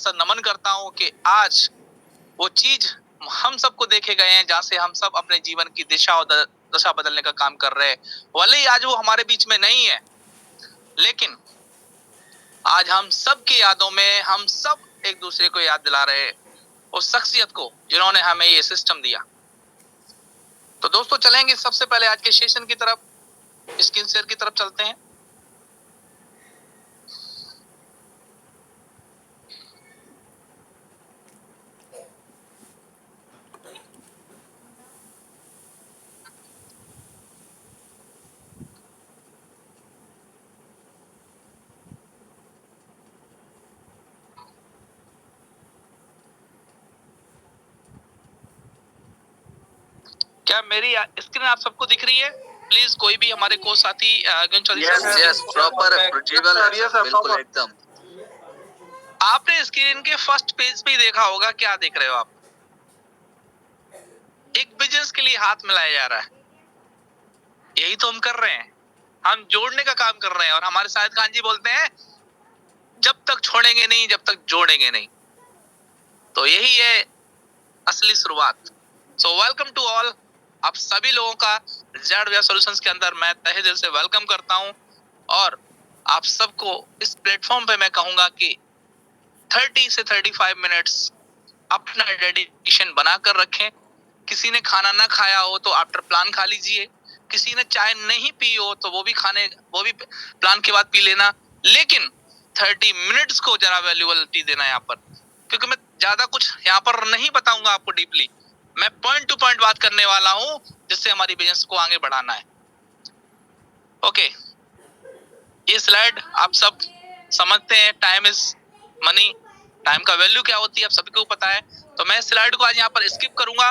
नमन करता हूँ कि आज वो चीज हम सबको देखे गए हैं जहाँ से हम सब अपने जीवन की दिशा और दशा बदलने का काम कर रहे हैं। भले ही आज वो हमारे बीच में नहीं है, लेकिन आज हम सब की यादों में हम सब एक दूसरे को याद दिला रहे हैं उस शख्सियत को जिन्होंने हमें ये सिस्टम दिया। तो दोस्तों चलेंगे सबसे पहले आज के सेशन की तरफ, स्क्रीन शेयर की तरफ चलते हैं। क्या मेरी स्क्रीन आप सबको दिख रही है? प्लीज कोई भी हमारे को साथी यस प्रॉपर बिल्कुल एकदम। आपने स्क्रीन के फर्स्ट पेज पे ही देखा होगा, क्या देख रहे हो आप? एक बिजनेस के लिए हाथ मिलाया जा रहा है, यही तो हम कर रहे हैं। हम जोड़ने का काम कर रहे हैं और हमारे शायद खान जी बोलते हैं जब तक छोड़ेंगे नहीं जब तक जोड़ेंगे नहीं। तो यही है असली शुरुआत। सो वेलकम टू ऑल, आप सभी लोगों का जेड वेयर सॉल्यूशंस के अंदर मैं तहे दिल से वेलकम करता हूं। और आप सबको इस प्लेटफॉर्म पे मैं कहूंगा कि 30 से 35 मिनट्स अपना डेडिकेशन बनाकर रखें। किसी ने खाना ना खाया हो तो आफ्टर प्लान खा लीजिए, किसी ने चाय नहीं पी हो तो वो भी प्लान के बाद पी लेना, लेकिन 30 मिनट्स को जरा वैल्यूएबिलिटी देना यहाँ पर, क्योंकि मैं ज्यादा कुछ यहाँ पर नहीं बताऊंगा आपको डीपली। मैं पॉइंट टू पॉइंट बात करने वाला हूँ जिससे हमारी बिजनेस को आगे बढ़ाना है। ओके, ये स्लाइड आप सब समझते हैं, टाइम इज मनी, टाइम का वैल्यू क्या होती है आप सभी को पता है। तो मैं स्लाइड को आज यहाँ पर स्किप करूंगा,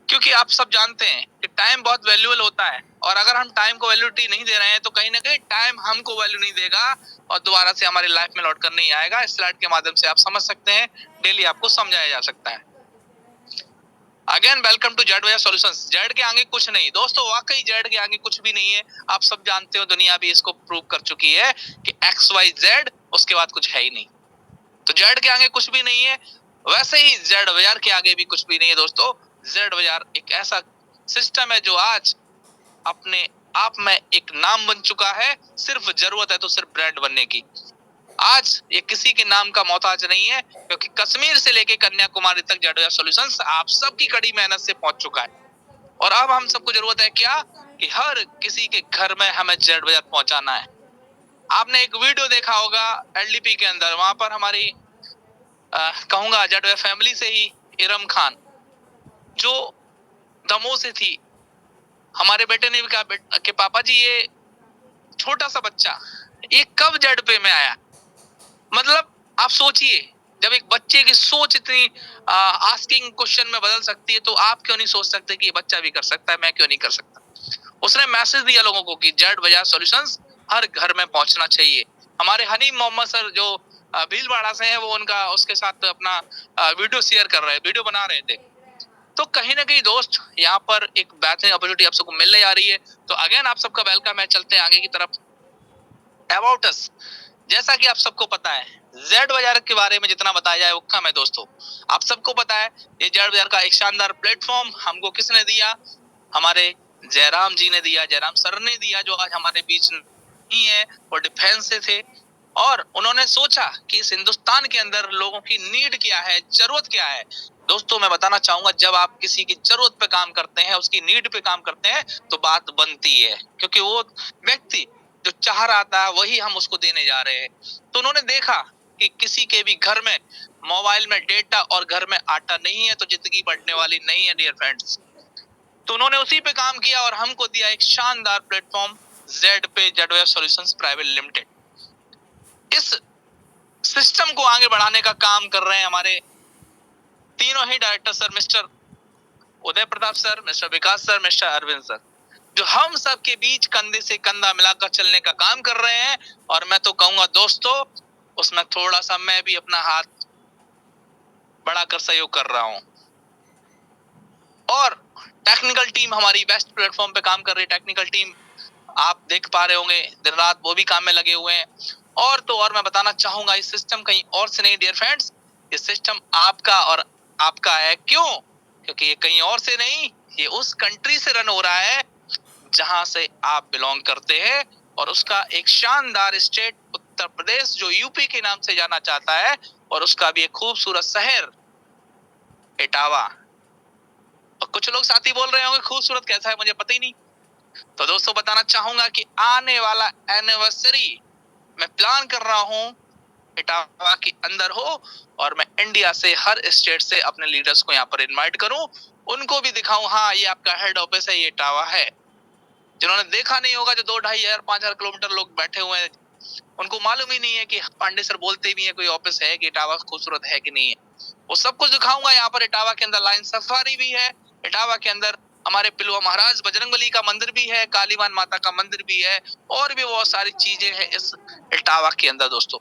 क्योंकि आप सब जानते हैं कि टाइम बहुत वैल्यूएबल होता है और अगर हम टाइम को वैल्यूटी नहीं दे रहे हैं तो कहीं ना कहीं टाइम हमको वैल्यू नहीं देगा और दोबारा से हमारी लाइफ में लौट कर नहीं आएगा। इस स्लाइड के माध्यम से आप समझ सकते हैं, डेली आपको समझाया जा सकता है। Again welcome to Zware solutions. Z के आगे कुछ नहीं दोस्तों, वाकई जेड के आगे कुछ भी नहीं है। आप सब जानते हो, दुनिया भी इसको प्रूव कर चुकी है कि एक्स वाई जेड, उसके बाद कुछ है ही नहीं। तो जेड के आगे कुछ भी नहीं है, वैसे ही जेड वेयर के आगे भी कुछ भी नहीं है दोस्तों। जेड वेयर एक ऐसा सिस्टम है जो आज अपने आप में एक नाम बन चुका है। सिर्फ जरूरत है तो सिर्फ ब्रांड बनने की। आज ये किसी के नाम का मोहताज नहीं है, क्योंकि कश्मीर से लेके कन्याकुमारी तक जेड वेयर सॉल्यूशंस आप सबकी कड़ी मेहनत से पहुंच चुका है। और अब हम सबको जरूरत है क्या, कि हर किसी के घर में हमें जेड वेयर पहुंचाना है। आपने एक वीडियो देखा होगा एलडीपी के अंदर, वहां पर हमारी कहूंगा जेड वेयर फैमिली से ही इरम खान, जो दमोह से थी, हमारे बेटे ने भी कहा कि पापा जी ये छोटा सा बच्चा ये कब जेड पे में आया। मतलब आप सोचिए, जब एक बच्चे की सोच इतनी आस्किंग क्वेश्चन में बदल सकती है, तो आप क्यों नहीं सोच सकते कि ये बच्चा भी कर सकता है, मैं क्यों नहीं कर सकता। उसने मैसेज दिया लोगों को कि जेड बजाज सॉल्यूशंस हर घर में पहुंचना चाहिए। हमारे हनीम मोहम्मद सर जो भीलवाड़ा से हैं, वो उनका उसके साथ अपना वीडियो शेयर कर रहे, वीडियो बना रहे थे। तो कहीं ना कहीं दोस्त यहाँ पर एक बेहतरीन अपॉर्चुनिटी आप सबको मिलने जा रही है। तो अगेन आप सबका वेलकम है। चलते हैं आगे की तरफ। अबाउट अस, जैसा कि आप सबको पता है, जेड बाजार के बारे में जितना बताया जाए वो कम है दोस्तों। आप सबको पता है ये जेड बाजार का एक शानदार प्लेटफॉर्म हमको किसने दिया, हमारे जयराम जी ने दिया, जयराम सर ने दिया, जो आज हमारे बीच नहीं है, वो डिफेंस से थे। और उन्होंने सोचा कि इस हिंदुस्तान के अंदर लोगों की नीड क्या है, जरूरत क्या है। दोस्तों मैं बताना चाहूंगा, जब आप किसी की जरूरत पे काम करते हैं, उसकी नीड पे काम करते हैं, तो बात बनती है, क्योंकि वो व्यक्ति जो चाह रहा था वही हम उसको देने जा रहे हैं। तो उन्होंने देखा कि किसी के भी घर में मोबाइल में डेटा और घर में आटा नहीं है तो जिंदगी बढ़ने वाली नहीं है डियर फ्रेंड्स। तो उन्होंने उसी पे काम किया और हमको दिया एक शानदार platform, Z pay, Zware solutions private limited. इस सिस्टम को आगे बढ़ाने का काम कर रहे हैं हमारे तीनों ही director sir, mister Uday Pratap sir, mister विकास सर, मिस्टर अरविंद सर, जो हम सब के बीच कंधे से कंधा मिलाकर चलने का काम कर रहे हैं। और मैं तो कहूंगा दोस्तों, उसमें थोड़ा सा मैं भी अपना हाथ बढ़ाकर सहयोग कर रहा हूं। और टेक्निकल टीम हमारी बेस्ट प्लेटफॉर्म पे काम कर रही है। टेक्निकल टीम आप देख पा रहे होंगे, दिन रात वो भी काम में लगे हुए हैं। और तो और मैं बताना चाहूंगा इस सिस्टम कहीं और से नहीं डियर फ्रेंड्स, ये सिस्टम आपका और आपका है। क्यों? क्योंकि ये कहीं और से नहीं, ये उस कंट्री से रन हो रहा है जहां से आप बिलोंग करते हैं, और उसका एक शानदार स्टेट उत्तर प्रदेश जो यूपी के नाम से जाना जाता है, और उसका भी एक खूबसूरत शहर इटावा। और कुछ लोग साथी बोल रहे होंगे खूबसूरत कैसा है, मुझे पता ही नहीं। तो दोस्तों बताना चाहूंगा कि आने वाला एनिवर्सरी मैं प्लान कर रहा हूँ इटावा के अंदर हो, और मैं इंडिया से हर स्टेट से अपने लीडर्स को यहाँ पर इनवाइट करूं, उनको भी दिखाऊं हाँ ये आपका हेड ऑफिस है, ये इटावा है। जिन्होंने देखा नहीं होगा, जो 2-2,500 5,000 किलोमीटर लोग बैठे हुए हैं, उनको मालूम ही नहीं है कि पांडे सर बोलते भी है कोई ऑफिस है कि इटावा खूबसूरत है कि नहीं है। वो सब कुछ दिखाऊंगा यहाँ पर। इटावा के अंदर लाइन सफारी भी है, इटावा के अंदर हमारे पिलुआ महाराज बजरंगबली का मंदिर भी है, कालीवान माता का मंदिर भी है, और भी बहुत सारी चीजें हैं इस इटावा के अंदर दोस्तों।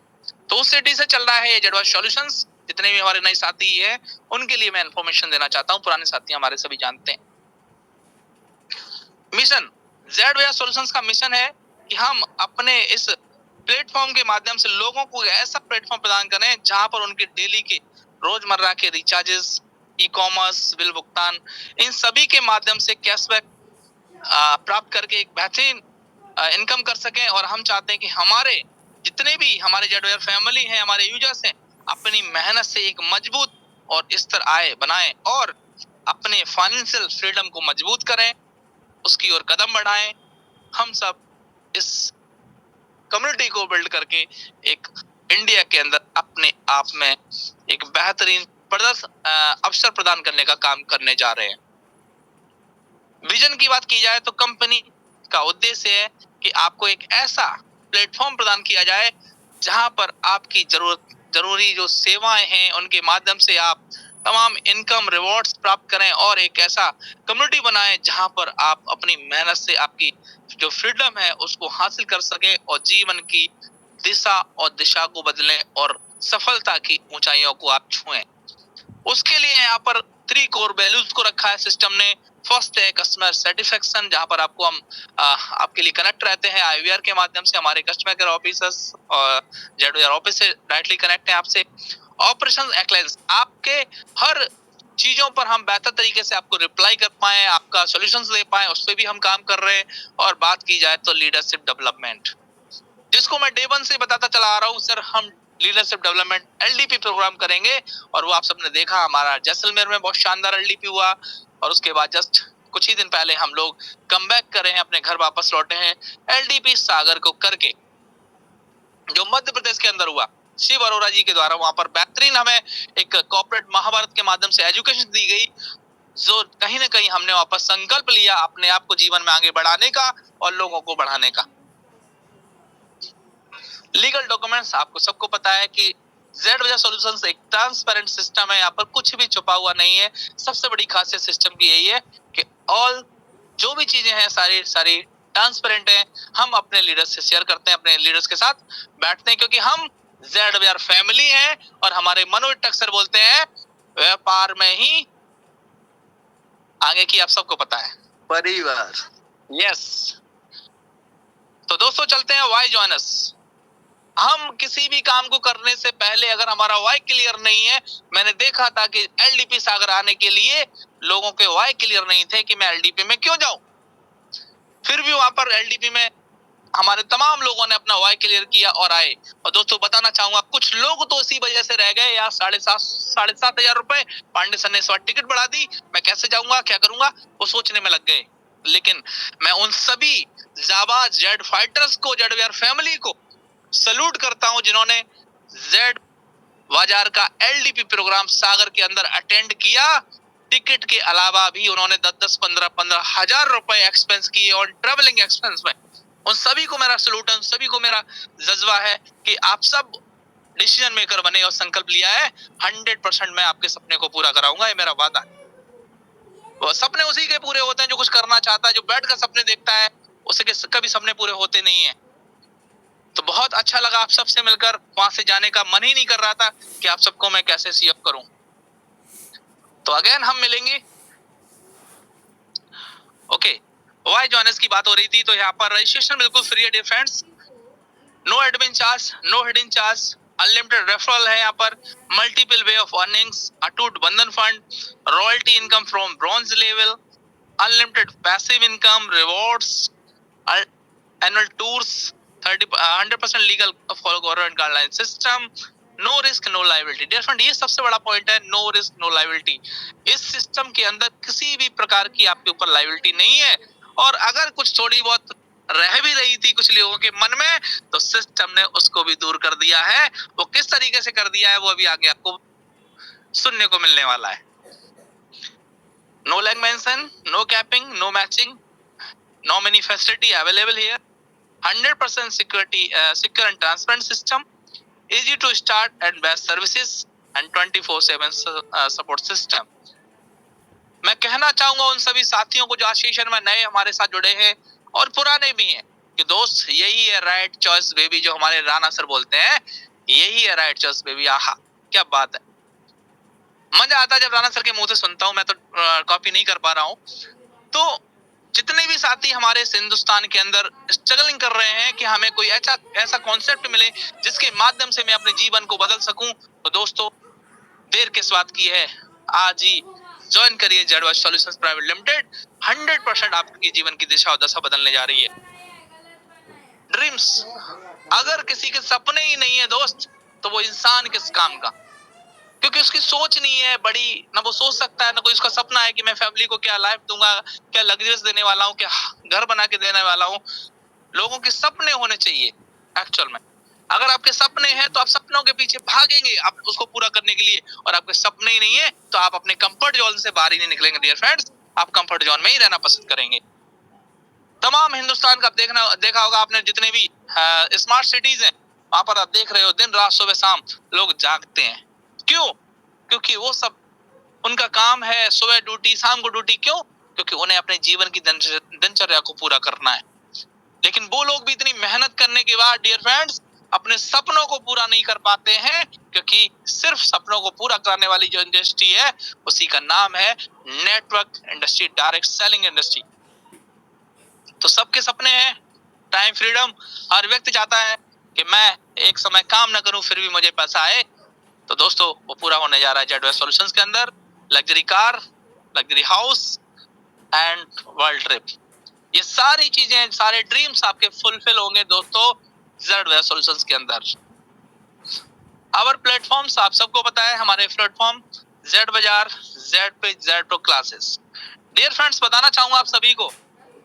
तो उस सिटी से चल रहा है ये जेडवा सॉल्यूशंस। जितने भी हमारे नए साथी है उनके लिए मैं इन्फॉर्मेशन देना चाहता हूँ, पुराने साथी हमारे सभी जानते हैं। मिशन जेडवा सॉल्यूशंस का मिशन है कि हम अपने इस प्लेटफॉर्म के माध्यम से लोगों को ऐसा प्लेटफॉर्म प्रदान करें जहां पर उनके डेली के रोजमर्रा के रिचार्जेस, ई कॉमर्स, बिल भुगतान, इन सभी के माध्यम से कैशबैक प्राप्त करके एक बेहतरीन इनकम कर सकें। और हम चाहते हैं कि हमारे जितने भी हमारे जेडवेयर फैमिली हैं, हमारे यूजर्स हैं, अपनी मेहनत से एक मजबूत और स्तर आय बनाएं और अपने फाइनेंशियल फ्रीडम को मजबूत करें, उसकी ओर कदम बढ़ाएं। हम सब इस कम्युनिटी को बिल्ड करके एक इंडिया के अंदर अपने आप में एक बेहतरीन अवसर प्रदान करने का काम करने जा रहे हैं। विजन की बात की जाए तो कंपनी का उद्देश्य है कि आपको एक ऐसा प्लेटफॉर्म प्रदान किया जाए जहां पर आपकी जरूरी जो सेवाएं हैं उनके माध्यम से आप तमाम इनकम रिवॉर्ड्स प्राप्त करें, और एक ऐसा कम्युनिटी बनाएं जहां पर आप अपनी मेहनत से आपकी जो फ्रीडम है उसको हासिल कर सके और जीवन की दिशा और दिशा को बदलें और सफलता की ऊंचाइयों को आप छुएं। उसके लिए यहाँ पर 3 कोर वैल्यूज को रखा है सिस्टम ने। फर्स्ट है कस्टमर सेटिस्फेक्शन, जहां पर आपको हम आपके लिए कनेक्ट रहते हैं आईवीआर के माध्यम से, हमारे कस्टमर केयर ऑफिसर्स और जेडवेयर ऑफिस से डायरेक्टली कनेक्ट है आपसे। ऑपरेशन एक्सेलेंस, आपके हर चीजों पर हम बेहतर तरीके से आपको रिप्लाई कर पाए, आपका सॉल्यूशंस दे पाए, उस पर भी हम काम कर रहे हैं। और बात की जाए तो लीडरशिप डेवलपमेंट, जिसको मैं डे 1 से बताता चला आ रहा हूँ सर, हम लीडरशिप डेवलपमेंट एलडीपी प्रोग्राम करेंगे। और वो आप सबने देखा हमारा जैसलमेर में बहुत शानदार एलडीपी हुआ, और उसके बाद जस्ट कुछ ही दिन पहले हम लोग कम बैक करे हैं, अपने घर वापस लौटे हैं एलडीपी सागर को करके, जो मध्य प्रदेश के अंदर हुआ शिव अरोरा जी के द्वारा। वहां पर बेहतरीन हमें एक कॉर्पोरेट महाभारत के माध्यम से एजुकेशन दी गई, जो कहीं ना कहीं हमने वापस संकल्प लिया अपने आप को जीवन में आगे बढ़ाने का और लोगों को बढ़ाने का। लीगल डॉक्यूमेंट्स, आपको सबको पता है कि जेडवेयर सॉल्यूशंस एक ट्रांसपेरेंट सिस्टम है, यहाँ पर कुछ भी छुपा हुआ नहीं है। सबसे बड़ी खासियत सिस्टम की यही है कि ऑल जो भी चीजें हैं सारी सारी ट्रांसपेरेंट है। हम अपने लीडर्स से शेयर करते हैं, अपने लीडर्स के साथ बैठते हैं, क्योंकि हम जेडवेयर फैमिली हैं। और हमारे मनोज टक्सर बोलते हैं व्यापार में ही आगे की, आप सबको पता है, परिवार। यस। तो दोस्तों चलते हैं व्हाई जॉइन अस। हम किसी भी काम को करने से पहले अगर हमारा वाई क्लियर नहीं है, मैंने देखा था कि एलडीपी सागर आने के लिए लोगों के वाई क्लियर नहीं थे कि मैं एलडीपी में क्यों जाऊं, फिर भी वहां पर एलडीपी में हमारे तमाम लोगों ने अपना वाई क्लियर किया और आए। और दोस्तों बताना चाहूंगा कुछ लोग तो इसी वजह से रह गए यार, 7,500 रुपए पांडे सर ने इस बार टिकट बढ़ा दी, मैं कैसे जाऊंगा क्या करूंगा, वो सोचने में लग गए। लेकिन मैं उन सभी जाबाज जेड फाइटर्स को, जेडवेयर फैमिली को सलूट करता हूं जिन्होंने जेड बाजार का एलडीपी प्रोग्राम सागर के अंदर अटेंड किया। टिकट के अलावा भी उन्होंने 10-10, 15-15 हजार रुपए एक्सपेंस किए और ट्रेवलिंग एक्सपेंस में। उन सभी को मेरा सलूट है, उन सभी को मेरा जज्बा है कि आप सब डिसीजन मेकर बने और संकल्प लिया है 100% मैं आपके सपने को पूरा कराऊंगा, ये मेरा वादा है। वो सपने उसी के पूरे होते हैं जो कुछ करना चाहता है, जो बैठकर सपने देखता है उसके कभी सपने पूरे होते नहीं है। तो बहुत अच्छा लगा आप सबसे मिलकर, वहां से जाने का मन ही नहीं कर रहा था कि आप सबको मैं कैसे सी अप करूं। तो अगेन हम मिलेंगे। ओके, वाई जॉइनर्स की बात हो रही थी, तो यहाँ पर रजिस्ट्रेशन बिल्कुल फ्री है dear friends. No admin charge, no hidden charge, unlimited referral है यहाँ पर, मल्टीपल वे ऑफ अर्निंग्स, अटूट बंधन fund, royalty income from bronze level, unlimited passive income, rewards, annual tours, 100% legal follow government guideline system, no risk no liability. Dear friend, ये सबसे बड़ा point है, no risk no liability. इस system के अंदर किसी भी प्रकार की आपके ऊपर लाइबिलिटी नहीं है, और अगर कुछ थोड़ी बहुत रह भी रही थी कुछ लोगों के मन में, तो सिस्टम ने उसको भी दूर कर दिया है। वो किस तरीके से कर दिया है वो अभी आगे आपको सुनने को मिलने वाला है। No long mention, no capping, no matching, no many facility available here, 100% secure and transparent system, easy to start and best services, and 24/7 support system। मैं कहना चाहूंगा उन सभी साथियों को जो आज सेशन में नए हमारे साथ जुड़े हैं और पुराने भी हैं, कि दोस्त यही है राइट चॉइस बेबी, जो हमारे राणा सर बोलते हैं, यही है राइट चॉइस बेबी। आहा क्या बात है, मजा आता है जब राणा सर के मुंह से सुनता हूं। मैं तो कॉपी नहीं कर पा रहा हूं। तो जितने भी साथी हमारे इस हिंदुस्तान के अंदर स्ट्रगलिंग कर रहे हैं कि हमें कोई ऐसा कॉन्सेप्ट मिले जिसके माध्यम से मैं अपने जीवन को बदल सकूं, तो दोस्तों देर किस बात की है, आज ही ज्वाइन करिए जेडवाइज सॉल्यूशंस प्राइवेट लिमिटेड। 100% आपकी जीवन की दिशा और दशा बदलने जा रही है। ड्रीम्स, अगर किसी के सपने ही नहीं है दोस्त, तो वो इंसान किस काम का, क्योंकि उसकी सोच नहीं है बड़ी, ना वो सोच सकता है, ना कोई उसका सपना है कि मैं फैमिली को क्या लाइफ दूंगा, क्या लग्जरीज देने वाला हूँ, क्या घर बना के देने वाला हूँ। लोगों के सपने होने चाहिए एक्चुअल में। अगर आपके सपने हैं तो आप सपनों के पीछे भागेंगे आप उसको पूरा करने के लिए, और आपके सपने ही नहीं है तो आप अपने कंफर्ट जोन से बाहर ही नहीं निकलेंगे। डियर फ्रेंड्स, आप कंफर्ट जोन में ही रहना पसंद करेंगे। तमाम हिंदुस्तान का देखा होगा आपने, जितने भी स्मार्ट सिटीज हैं वहां पर आप देख रहे हो दिन रात सुबह शाम लोग जागते हैं। क्यों? क्योंकि वो सब उनका काम है, सुबह ड्यूटी शाम को ड्यूटी। क्यों? क्योंकि उन्हें अपने जीवन की दिनचर्या को पूरा करना है। लेकिन वो लोग भी इतनी मेहनत करने के बाद डियर फ्रेंड्स अपने सपनों को पूरा नहीं कर पाते हैं, क्योंकि सिर्फ सपनों को पूरा करने वाली जो इंडस्ट्री है उसी का नाम है network industry, direct selling industry. तो सबके सपने हैं टाइम फ्रीडम। हर व्यक्ति चाहता है कि मैं एक समय काम ना करूं फिर भी मुझे पैसा आए। तो दोस्तों वो पूरा होने जा रहा है जेडवेयर सॉल्यूशंस के अंदर। Luxury car, luxury house and world trip, ये सारी चीजें, सारे ड्रीम्स आपके फुलफिल होंगे दोस्तों जेडवेयर सॉल्यूशंस के अंदर। आवर प्लेटफॉर्म्स आप सबको पता है, हमारे platform Z Bazaar, Z pay, Z pro classes. Dear friends, बताना चाहूंगा आप सभी को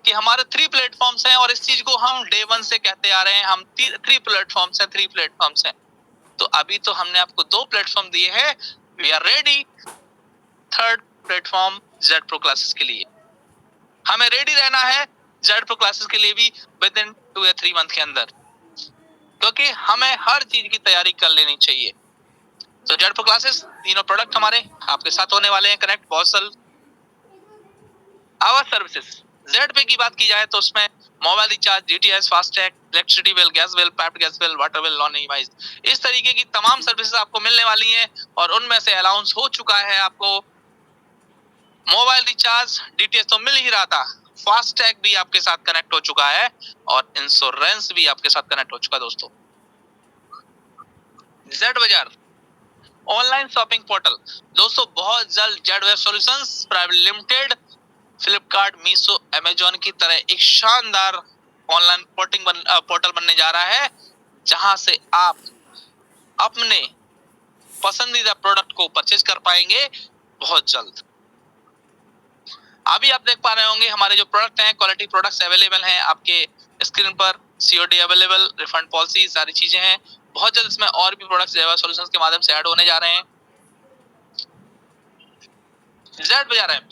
कि हमारे 3 प्लेटफॉर्म्स हैं, और इस चीज को हम डे 1 से कहते आ रहे हैं। हम 3 प्लेटफॉर्म्स हैं, 3 प्लेटफॉर्म्स हैं। तो अभी तो हमने आपको 2 प्लेटफॉर्म दिए हैं। We are ready 3rd platform Z pro classes के लिए। हमें रेडी रहना है जेड प्रो क्लासेस के लिए भी विद इन 2 या 3 मंथ के अंदर, क्योंकि हमें हर चीज की तैयारी कर लेनी चाहिए। तो जेड प्रो क्लासेस, तीनों प्रोडक्ट हमारे आपके साथ होने वाले हैं कनेक्ट बहुत जल्द। आवर सर्विसेज, जेड पे की बात की जाए तो उसमें mobile recharge, DTH, FASTag, electricity bill, gas bill, piped gas bill, water bill, non EMI, इस तरीके की तमाम सर्विसेज आपको मिलने वाली हैं। और उनमें से अलाउंस हो चुका है आपको मोबाइल रिचार्ज, डीटीएच तो मिल ही रहा था, फास्टैग भी आपके साथ कनेक्ट हो चुका है, और इंश्योरेंस भी आपके साथ कनेक्ट हो चुका है दोस्तों। जेड बाजार ऑनलाइन शॉपिंग पोर्टल, दोस्तों बहुत जल्द Zedware solutions private limited Flipkart, Meesho, Amazon की तरह एक शानदार ऑनलाइन पोर्टल बनने जा रहा है, जहां से आप अपने पसंदीदा प्रोडक्ट को परचेज कर पाएंगे बहुत जल्द। अभी आप देख पा रहे होंगे हमारे जो प्रोडक्ट हैं, क्वालिटी प्रोडक्ट्स अवेलेबल हैं आपके स्क्रीन पर, सीओडी अवेलेबल, रिफंड पॉलिसी, सारी चीजें हैं। बहुत जल्द इसमें और भी प्रोडक्ट्स जेडवेयर सॉल्यूशंस के माध्यम से ऐड होने जा रहे हैं। जेड बाजार ऐप,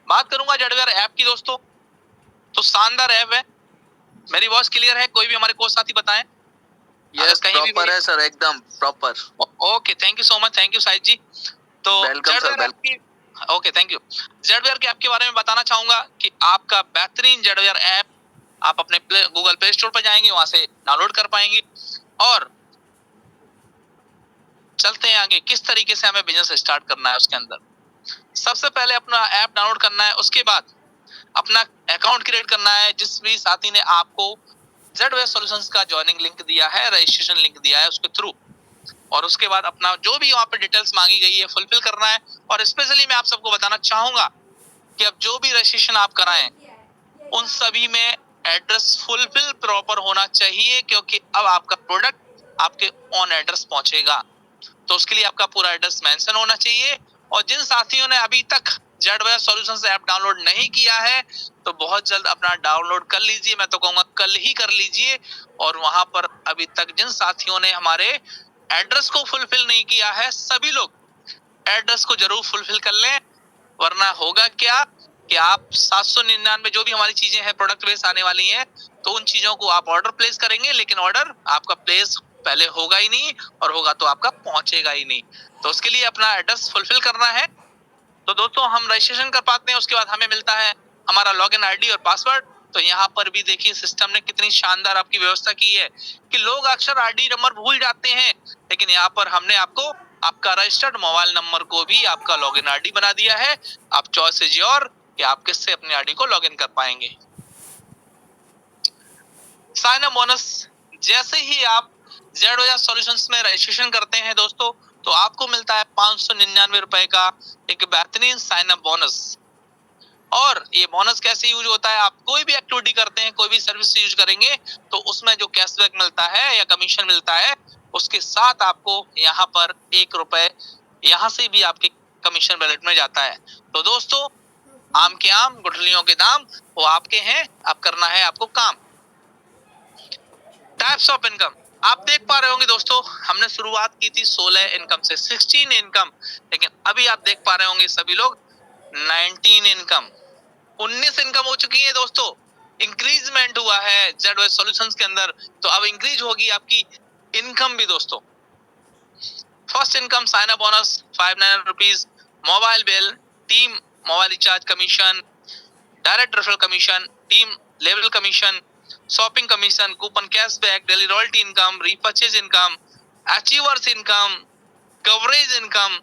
बात करूंगा जेडवेयर ऐप की दोस्तों, तो शानदार ऐप है। मेरी वॉइस क्लियर है? कोई भी हमारे कोच साथी बताएं। यस, प्रॉपर है सर, एकदम proper. Okay, thank you so much, thank you Sahid ji. तो welcome sir, welcome. Okay, thank you. Zedware के ऐप के बारे में बताना चाहूंगा कि आपका बेहतरीन जेडवेयर ऐप आप अपने गूगल प्ले स्टोर पर जाएंगे, वहां से डाउनलोड कर पाएंगे। और चलते हैं आगे, किस तरीके से हमें बिजनेस स्टार्ट करना है उसके अंदर। सबसे पहले अपना ऐप डाउनलोड करना है, उसके बाद अपना अकाउंट क्रिएट करना है। जिस भी साथी ने आपको जेड सॉल्यूशंस का ज्वाइनिंग लिंक दिया है, रजिस्ट्रेशन लिंक दिया है उसके थ्रू, और उसके बाद अपना जो भी वहां पे डिटेल्स मांगी गई है फुलफिल करना है। और स्पेशली मैं आप सबको बताना चाहूंगा कि अब जो भी रजिस्ट्रेशन आप कराएं उन सभी में एड्रेस फुलफिल प्रॉपर होना चाहिए, क्योंकि अब आपका प्रोडक्ट आपके ऑन एड्रेस पहुंचेगा। तो उसके लिए आपका पूरा एड्रेस मेंशन होना चाहिए। और जिन साथियों ने अभी तक जेड सॉल्यूशंस ऐप डाउनलोड नहीं किया है तो बहुत जल्द अपना डाउनलोड कर लीजिए, मैं तो कहूंगा कल ही कर लीजिए। और वहां पर अभी तक जिन साथियों ने हमारे एड्रेस को फुलफिल नहीं किया है, सभी लोग एड्रेस को जरूर फुलफिल कर लें, वरना होगा क्या कि आप 799 जो भी हमारी चीजें हैं प्रोडक्ट बेस आने वाली हैं, तो उन चीजों को आप ऑर्डर प्लेस करेंगे, लेकिन ऑर्डर आपका प्लेस पहले होगा ही नहीं, और होगा तो आपका पहुंचेगा ही नहीं। तो उसके लिए अपना एड्रेस फुलफिल करना है। तो दोस्तों हम रजिस्ट्रेशन कर पाते हैं, उसके बाद हमें मिलता है हमारा लॉगिन आईडी और पासवर्ड। तो यहाँ पर भी देखिए सिस्टम ने कितनी शानदार आपकी व्यवस्था की है कि लोग अक्सर आईडी नंबर भूल जाते हैं, लेकिन यहाँ पर हमने आपको आपका रजिस्टर्ड मोबाइल नंबर को भी आपका लॉगिन आईडी बना दिया है। आप चॉइस इज योर कि आप किससे अपनी आईडी को लॉगिन कर पाएंगे। साइन अप बोनस, जैसे ही आप जेड सॉल्यूशंस में रजिस्ट्रेशन करते हैं दोस्तों, तो आपको मिलता है 599 रुपए का एक बेहतरीन साइन अप बोनस। और ये बोनस कैसे यूज होता है, आप कोई भी एक्टिविटी करते हैं, कोई भी सर्विस यूज करेंगे, तो उसमें जो कैशबैक मिलता है या कमीशन मिलता है, उसके साथ आपको यहाँ पर 1 रुपए यहाँ से भी आपके कमीशन वैलेट में जाता है। तो दोस्तों आम के आम गुठलियों के दाम वो आपके हैं, अब करना है आपको काम। टाइप्स ऑफ इनकम आप देख पा रहे होंगे दोस्तों, हमने शुरुआत की थी 16 इनकम से, 16 इनकम, लेकिन अभी आप देख पा रहे होंगे सभी लोग 19 इनकम, 19 इनकम हो चुकी है दोस्तों। इंक्रीजमेंट हुआ है जेड सॉल्यूशंस के अंदर, तो अब इंक्रीज होगी आपकी इनकम भी दोस्तों। First income sign up bonus 599 rupees, mobile bill, team mobile recharge commission, direct referral commission, team level commission, shopping commission, coupon cashback, daily royalty income, repurchase income, achievers income, coverage income,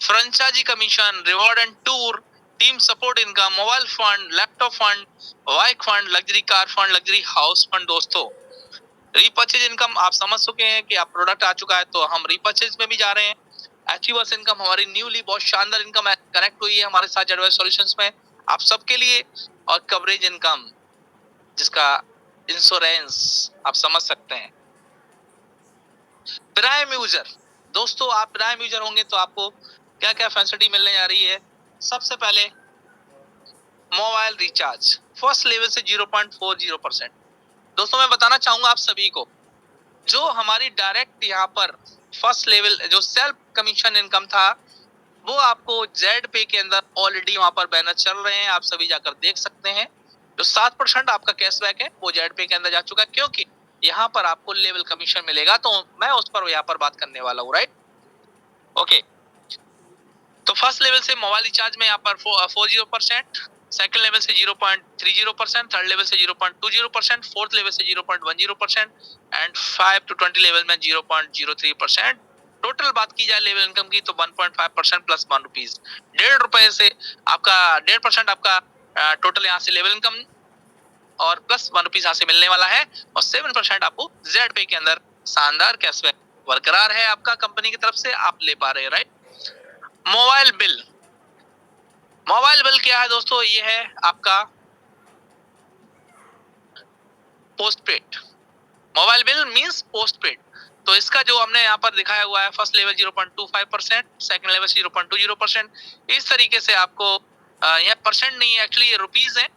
franchisee commission, reward and tour, team support income, mobile fund, laptop fund, bike fund, luxury car fund, luxury house fund. दोस्तों repurchase income आप समझ चुके हैं कि आप product आ चुका है तो हम रीपर्चेज में भी जा रहे हैं। अचीवर्स इनकम हमारी न्यूली बहुत शानदार इनकम कनेक्ट हुई है हमारे साथ जेड सॉल्यूशंस में आप सबके लिए। और कवरेज इनकम जिसका इंश्योरेंस आप समझ सकते हैं। प्राइम यूजर दोस्तों, आप प्राइम यूजर होंगे तो आपको क्या क्या फैसिलिटी मिलने जा रही है। सबसे पहले मोबाइल रिचार्ज फर्स्ट लेवल से 0.40%। दोस्तों मैं बताना चाहूंगा आप सभी को, जो हमारी डायरेक्ट यहाँ पर फर्स्ट लेवल जो सेल्फ कमीशन इनकम था, वो आपको जेड पे के अंदर ऑलरेडी वहां पर बैनर चल रहे हैं, आप सभी जाकर देख सकते हैं। जो 7% आपका कैशबैक है वो जेड पे के अंदर जा चुका है, क्योंकि यहाँ पर आपको लेवल कमीशन मिलेगा, तो मैं उस पर यहाँ पर बात करने वाला हूँ, राइट। ओके, तो फर्स्ट लेवल से मोबाइल रिचार्ज में यहाँ पर 40%, सेकंड लेवल से 0.30%, थर्ड लेवल से 0.20%, फोर्थ लेवल से 0.10% एंड 5 to 20 लेवल में 0.03%। टोटल बात की जाए लेवल इनकम की तो 1.5% प्लस 1 रुपीज, 1.5 रुपए से आपका 1.5% आपका टोटल यहाँ से लेवल इनकम और प्लस 1 रुपीज यहाँ से मिलने वाला है। और 7% आपको जेड पे के अंदर शानदार कैशबैक बरकरार है आपका कंपनी की तरफ से, आप ले पा रहे हैं, right. Mobile bill, mobile bill क्या है दोस्तों, ये है आपका postpaid. Mobile bill means postpaid. तो इसका जो हमने यहाँ पर दिखाया हुआ है फर्स्ट लेवल 0.25%, सेकंड लेवल 0.20%, इस तरीके से आपको यह परसेंट नहीं है, एक्चुअली ये रुपीज है।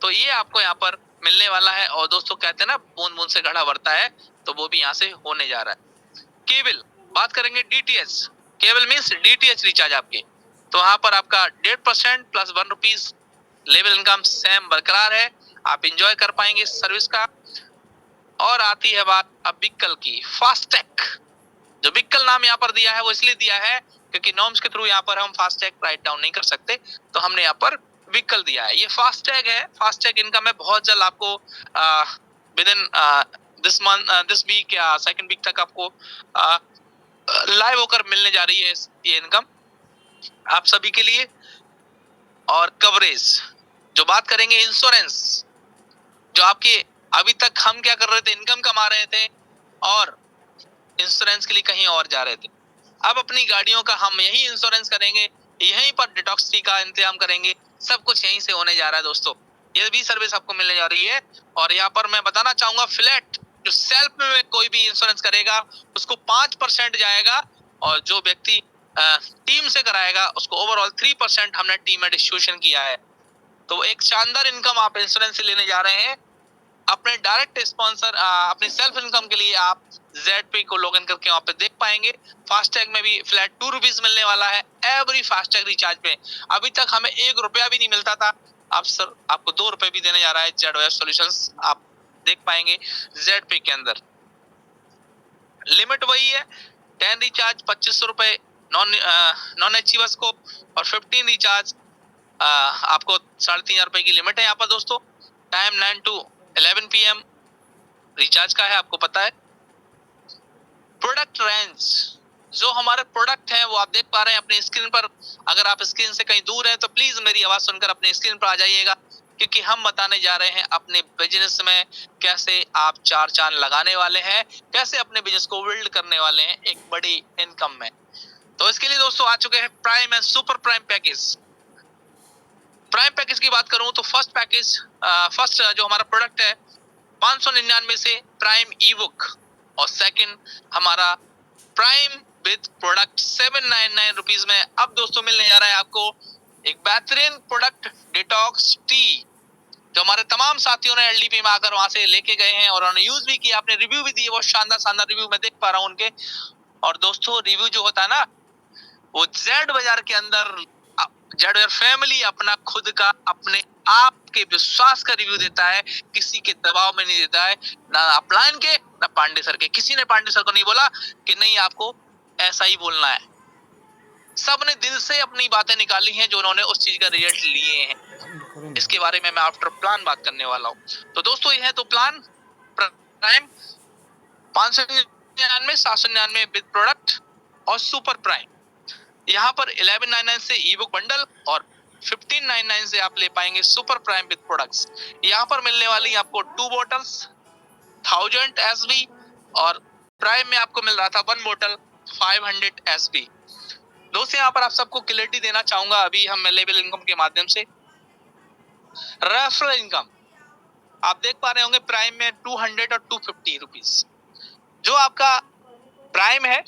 तो ये आपको यहाँ पर मिलने वाला है। और दोस्तों कहते हैं ना बूंद बूंद से घड़ा भरता है, तो वो भी यहाँ से होने जा रहा है। केबल बात करेंगे, DTH, cable means DTH recharge आपके, तो यहाँ पर आपका 1.5% plus 1 rupees level income same बरकरार है, आप इंजॉय कर पाएंगे इस सर्विस का। और आती है बात अब व्हीकल की, फास्टैग। जो व्हीकल नाम यहाँ पर दिया है वो इसलिए दिया है क्योंकि नॉर्म्स के थ्रू यहाँ पर हम फास्टैग राइट डाउन नहीं कर सकते, तो हमने यहाँ पर व्हीकल दिया है। ये फास्टैग है, फास्टैग इनकम है, बहुत जल्द आपको within this month, this week या सेकंड वीक तक आपको लाइव होकर मिलने जा रही है ये इनकम आप सभी के लिए। और कवरेज जो बात करेंगे, इंश्योरेंस जो आपके अभी तक हम क्या कर रहे थे, इनकम कमा रहे थे और इंश्योरेंस के लिए कहीं और जा रहे थे। अब अपनी गाड़ियों का हम यही इंश्योरेंस करेंगे, यहीं पर डिटॉक्स फी का इंतजाम करेंगे, सब कुछ यहीं से होने जा रहा है दोस्तों। ये भी सर्विस आपको मिलने जा रही है। और यहाँ पर मैं बताना चाहूंगा, फ्लैट जो सेल्फ में कोई भी इंश्योरेंस करेगा उसको 5% जाएगा, और जो व्यक्ति टीम से कराएगा उसको ओवरऑल 3% हमने टीम में डिस्ट्रीब्यूशन किया है। तो एक शानदार इनकम आप इंश्योरेंस से लेने जा रहे हैं। अपने डायरेक्ट स्पॉन्सर अपनी सेल्फ इनकम के लिए आप ZP को लॉग इन करके वहां पे देख पाएंगे। फास्टैग में भी फ्लैट 2 रुपीज मिलने वाला है एवरी फास्टैग रिचार्ज पे। अभी तक हमें 1 रुपया भी नहीं मिलता था, अब सर आपको 2 रुपए भी देने जा रहा है ZOF सॉल्यूशंस। आप देख पाएंगे ZP के अंदर लिमिट वही है, 10 रिचार्ज 2500 रुपए नॉन अचीवर्स को, और 15 रिचार्ज आपको 3,500 रुपए की लिमिट है यहाँ पर दोस्तों। टाइम 9 to 11 PM रिचार्ज का है, आपको पता है। प्रोडक्ट रेंज, जो हमारे प्रोडक्ट हैं वो आप देख पा रहे हैं अपनी स्क्रीन पर। अगर आप स्क्रीन से कहीं दूर हैं तो प्लीज मेरी आवाज सुनकर अपनी स्क्रीन पर आ जाइएगा, क्योंकि हम बताने जा रहे हैं अपने बिजनेस में कैसे आप चार चांद लगाने वाले हैं, कैसे अपने बिजनेस को बिल्ड करने वाले हैं एक बड़ी इनकम में। तो इसके लिए दोस्तों आ चुके हैं prime and super prime package. Prime package की बात करूं तो फर्स्ट पैकेज, फर्स्ट जो हमारा प्रोडक्ट है 599 से प्राइम ई बुक, और सेकंड हमारा प्राइम विद प्रोडक्ट 799 रुपीज में। अब दोस्तों मिलने जा रहा है आपको एक बेहतरीन प्रोडक्ट डिटॉक्स टी, जो हमारे तमाम साथियों ने LDP में आकर वहां से लेके गए हैं और उन्होंने यूज भी किया, आपने रिव्यू भी दिए, बहुत शानदार शानदार रिव्यू मैं देख पा रहा हूं उनके। और दोस्तों रिव्यू जो होता है ना, वो जेड बाजार के अंदर जेड फैमिली अपना खुद का अपने आप के विश्वास का रिव्यू देता है, किसी के दबाव में नहीं देता है, ना अपलाइन के ना पांडे सर के। किसी ने पांडे सर को नहीं बोला कि नहीं आपको ऐसा ही बोलना है, सब ने दिल से अपनी बातें निकाली हैं जो उन्होंने उस चीज का रिजल्ट लिए हैं। इसके बारे में मैं आफ्टर प्लान बात करने वाला हूँ। तो दोस्तों ये है तो प्लान प्राइम 599 799 विद प्रोडक्ट और सुपर प्राइम। यहाँ पर 1199 से ई बुक बंडल और 1599 से आप ले पाएंगे सुपर प्राइम विद प्रोडक्ट्स। यहाँ पर मिलने वाली आपको 2 बॉटल्स 1000 SB, और प्राइम में आपको मिल रहा था 1 बॉटल 500 SB। दोस्तों यहाँ पर आप सबको क्लियरिटी देना चाहूंगा, अभी हम लेवल इनकम के माध्यम से रेफरल इनकम आप देख पा रहे होंगे प्राइम में 200 और 250 रुपीज। जो आपका प्राइम है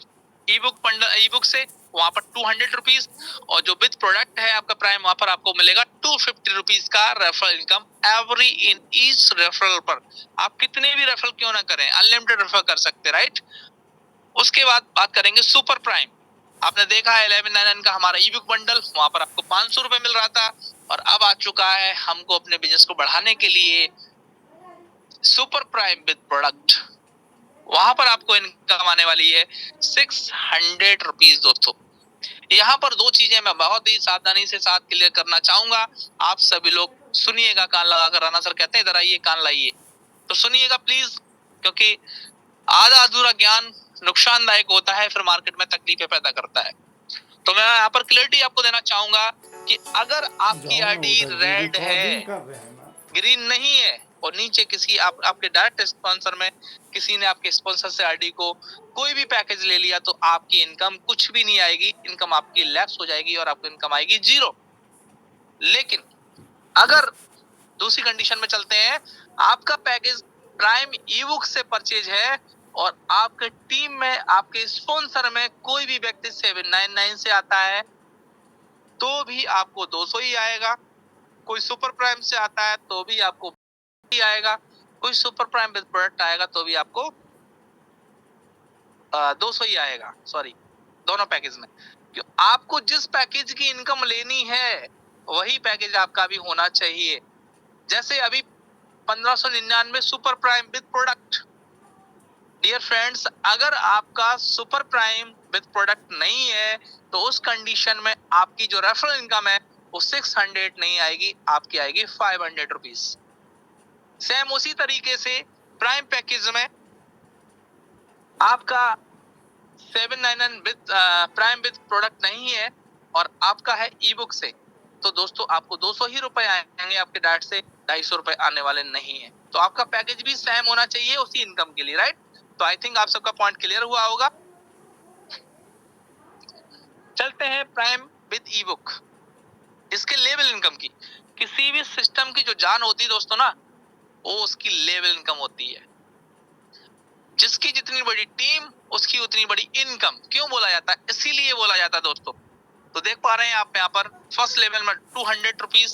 ई बुक से वहां पर 200 रुपीज, और जो विद प्रोडक्ट है आपका प्राइम वहां पर आपको मिलेगा 250 रुपीज का referral income every in each referral पर। आप कितने भी रेफरल क्यों ना करें, अनलिमिटेड रेफर कर सकते, राइट। उसके बाद बात करेंगे सुपर प्राइम। आपने देखा है 1199 का हमारा ई बुक बंडल, वहां पर आपको 500 रुपए मिल रहा था, और अब आ चुका है हमको अपने बिजनेस को बढ़ाने के लिए सुपर प्राइम विद प्रोडक्ट। वहां पर आपको इनकम आने वाली है 600 रुपीज। दोस्तों यहाँ पर 2 चीजें मैं बहुत ही सावधानी से साथ क्लियर करना चाहूंगा, आप सभी लोग सुनिएगा कान लगाकर। राणा सर कहते हैं इधर आइए कान लाइए, तो सुनिएगा प्लीज, क्योंकि आधा अधूरा ज्ञान नुकसानदायक होता है, फिर मार्केट में तकलीफें पैदा करता है। तो मैं यहाँ पर क्लियरिटी आपको देना चाहूंगा कि अगर आपकी आईडी रेड है, ग्रीन नहीं है, और नीचे किसी आपके डायरेक्ट स्पॉन्सर में किसी ने आपके स्पॉन्सर से आईडी को कोई भी पैकेज ले लिया, तो आपकी इनकम कुछ भी नहीं आएगी, इनकम आपकी लैप्स हो जाएगी और आपकी इनकम आएगी 0। लेकिन अगर दूसरी कंडीशन में चलते हैं, आपका पैकेज प्राइम ई बुक से परचेज है और आपके टीम में आपके स्पॉन्सर में कोई भी व्यक्ति 799 से आता है तो भी आपको 200 ही आएगा, कोई सुपर प्राइम से आता है तो भी आपको ही आएगा, कोई सुपर प्राइम विद प्रोडक्ट आएगा तो भी आपको 200 ही आएगा, सॉरी दोनों पैकेज में। क्यों, आपको जिस पैकेज की इनकम लेनी है वही पैकेज आपका भी होना चाहिए। जैसे अभी 1599 super prime with product. Dear friends, अगर आपका सुपर प्राइम विद प्रोडक्ट नहीं है तो उस कंडीशन में आपकी जो रेफरल इनकम है वो 600 नहीं आएगी, आपकी आएगी 500 रुपीज। सेम उसी तरीके से प्राइम पैकेज में आपका 799 विद प्राइम विद प्रोडक्ट नहीं है और आपका है ई बुक से, तो दोस्तों आपको 200 ही रुपए आएंगे आपके ₹250 आने वाले नहीं है। तो आपका पैकेज भी सेम होना चाहिए उसी इनकम के लिए, राइट? तो आई थिंक आप सबका पॉइंट क्लियर हुआ होगा। चलते हैं प्राइम विद ई बुक। इसके लेवल इनकम की, किसी भी सिस्टम की जो जान होती है दोस्तों ना, वो उसकी लेवल इनकम होती है। जिसकी जितनी बड़ी टीम उसकी उतनी बड़ी इनकम। क्यों बोला जाता है? इसीलिए बोला जाता है दोस्तों। तो देख पा रहे हैं आप यहाँ पर फर्स्ट लेवल में ₹200,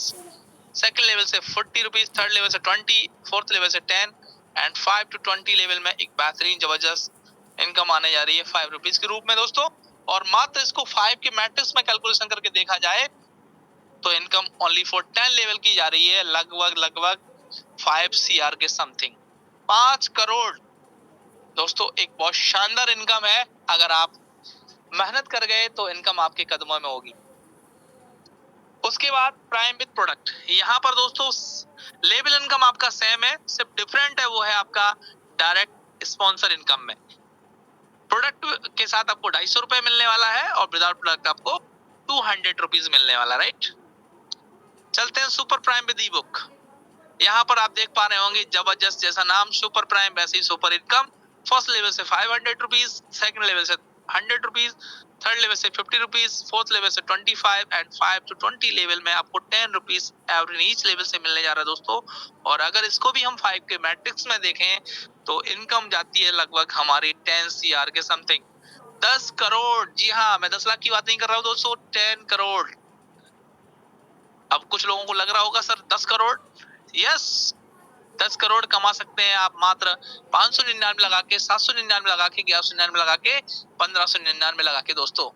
सेकंड लेवल से ₹40, थर्ड लेवल से 20, फोर्थ लेवल से 10 एंड 5 to 20 लेवल में एक बेहतरीन जबरदस्त इनकम आने जा रही है ₹5 के रूप में दोस्तों। और मात्र इसको 5 के मैट्रिक्स में कैलकुलेशन करके देखा जाए तो इनकम ओनली फॉर 10 लेवल की जा रही है लगभग 5 CR के समथिंग, 5 करोड़। दोस्तों एक बहुत शानदार इनकम है। अगर आप मेहनत कर गए तो इनकम आपके कदमों में होगी। उसके बाद प्राइम विद प्रोडक्ट। यहाँ पर दोस्तों लेवल इनकम आपका सेम है, सिर्फ डिफरेंट है वो है आपका डायरेक्ट स्पॉन्सर इनकम में। प्रोडक्ट के साथ आपको ₹250 मिलने वाला है और विदाउट प्रोडक्ट आपको ₹200 मिलने वाला, राइट? चलते हैं super prime with E book. यहाँ पर आप देख पा रहे होंगे जबरदस्त, जैसा नाम सुपर प्राइम वैसे ही सुपर इनकम। फर्स्ट लेवल से ₹500, सेकंड लेवल से ₹100, थर्ड लेवल से ₹50, फोर्थ लेवल से 25 एंड 5 to 20 लेवल में आपको ₹10 एवरी ईच लेवल से मिलने जा रहा है दोस्तों। और अगर इसको भी हम 5 के मैट्रिक्स में देखें तो इनकम जाती है लगभग हमारी 10 CR के समथिंग, 10 करोड़। जी हाँ, मैं 10 लाख की बात नहीं कर रहा हूँ दोस्तों, 10 करोड़। अब कुछ लोगों को लग रहा होगा सर 10 करोड़, यस 10 करोड़ कमा सकते हैं आप मात्र 599 लगा के, 799 लगा के, 1199 लगा के, 1599 लगा के। दोस्तों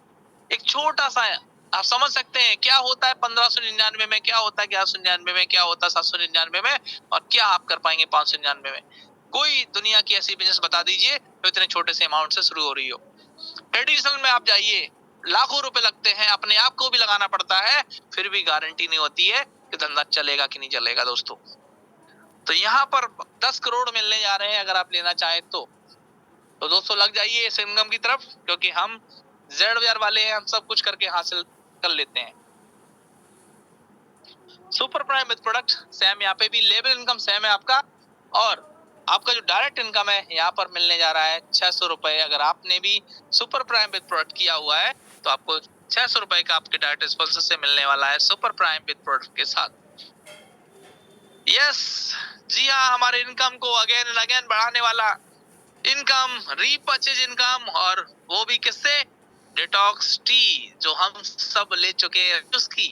एक छोटा सा आप समझ सकते हैं क्या होता है 1599 में, क्या होता है 1199 में, क्या होता है 799 में, और क्या आप कर पाएंगे 599 में। कोई दुनिया की ऐसी बिजनेस बता दीजिए जो इतने छोटे से अमाउंट से शुरू हो रही हो। ट्रेडिशनल में आप जाइए, लाखों रुपए लगते हैं, अपने आप को भी लगाना पड़ता है, फिर भी गारंटी नहीं होती है कि धंधा चलेगा कि नहीं चलेगा दोस्तों। तो यहाँ पर 10 करोड़ मिलने जा रहे हैं अगर आप लेना चाहें तो दोस्तों लग जाइए इस इनकम की तरफ, क्योंकि हम ZWR वाले हैं, हम सब कुछ करके हासिल कर लेते हैं। Super prime with product same, यहाँ पे भी लेवल इनकम सेम है आपका। और आपका जो डायरेक्ट इनकम है यहाँ पर मिलने जा रहा है ₹600। अगर आपने भी सुपर प्राइम विद प्रोडक्ट किया हुआ है तो आपको ₹600 का आपके डायरेक्ट स्पॉन्सर से मिलने वाला है सुपर प्राइम विद प्रोडक्ट के साथ। यस, जी हाँ, हमारे इनकम को अगेन एंड अगेन बढ़ाने वाला इनकम, रीपर्चेज इनकम, और वो भी किससे? डिटॉक्स टी, जो हम सब ले चुके हैं उसकी,